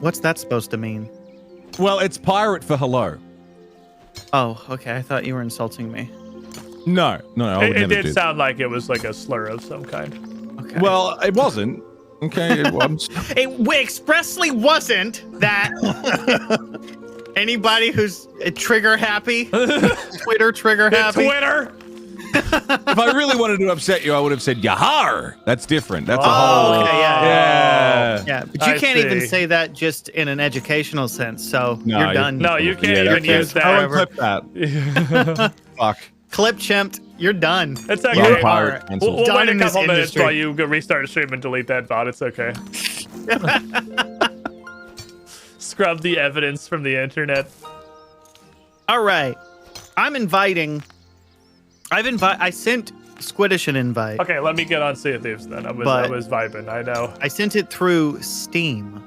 What's that supposed to mean? Well, it's pirate for hello. Oh, okay. I thought you were insulting me. No, I would it never did do sound like it was like a slur of some kind. Okay. Well, it wasn't. Okay, it expressly wasn't that. Anybody who's trigger happy, Twitter trigger happy. Twitter. If I really wanted to upset you, I would have said Yahar. That's different. That's a Oh, whole. okay, Yeah. But you can't even say that just in an educational sense. So you're done. No, you can't even use that. I won't clip that. Fuck. Clip chimped. You're done. It's okay. Pirate. We'll wait a couple minutes industry. while you go restart the stream and delete that bot. It's okay. Scrub the evidence from the internet. All right. I sent Squiddish an invite. Okay, let me get on Sea of Thieves then. I was vibing. I know. I sent it through Steam.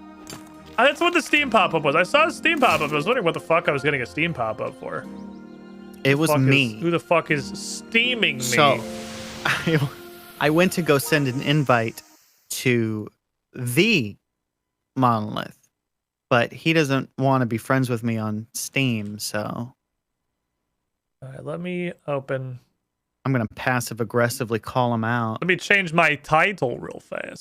That's what the Steam pop-up was. I saw a Steam pop-up. I was wondering what the fuck I was getting a Steam pop-up for. It was me. Who the fuck is steaming me? So, I went to go send an invite to the Monolith, but he doesn't want to be friends with me on Steam, so. All right, let me open. I'm going to passive aggressively call him out. Let me change my title real fast.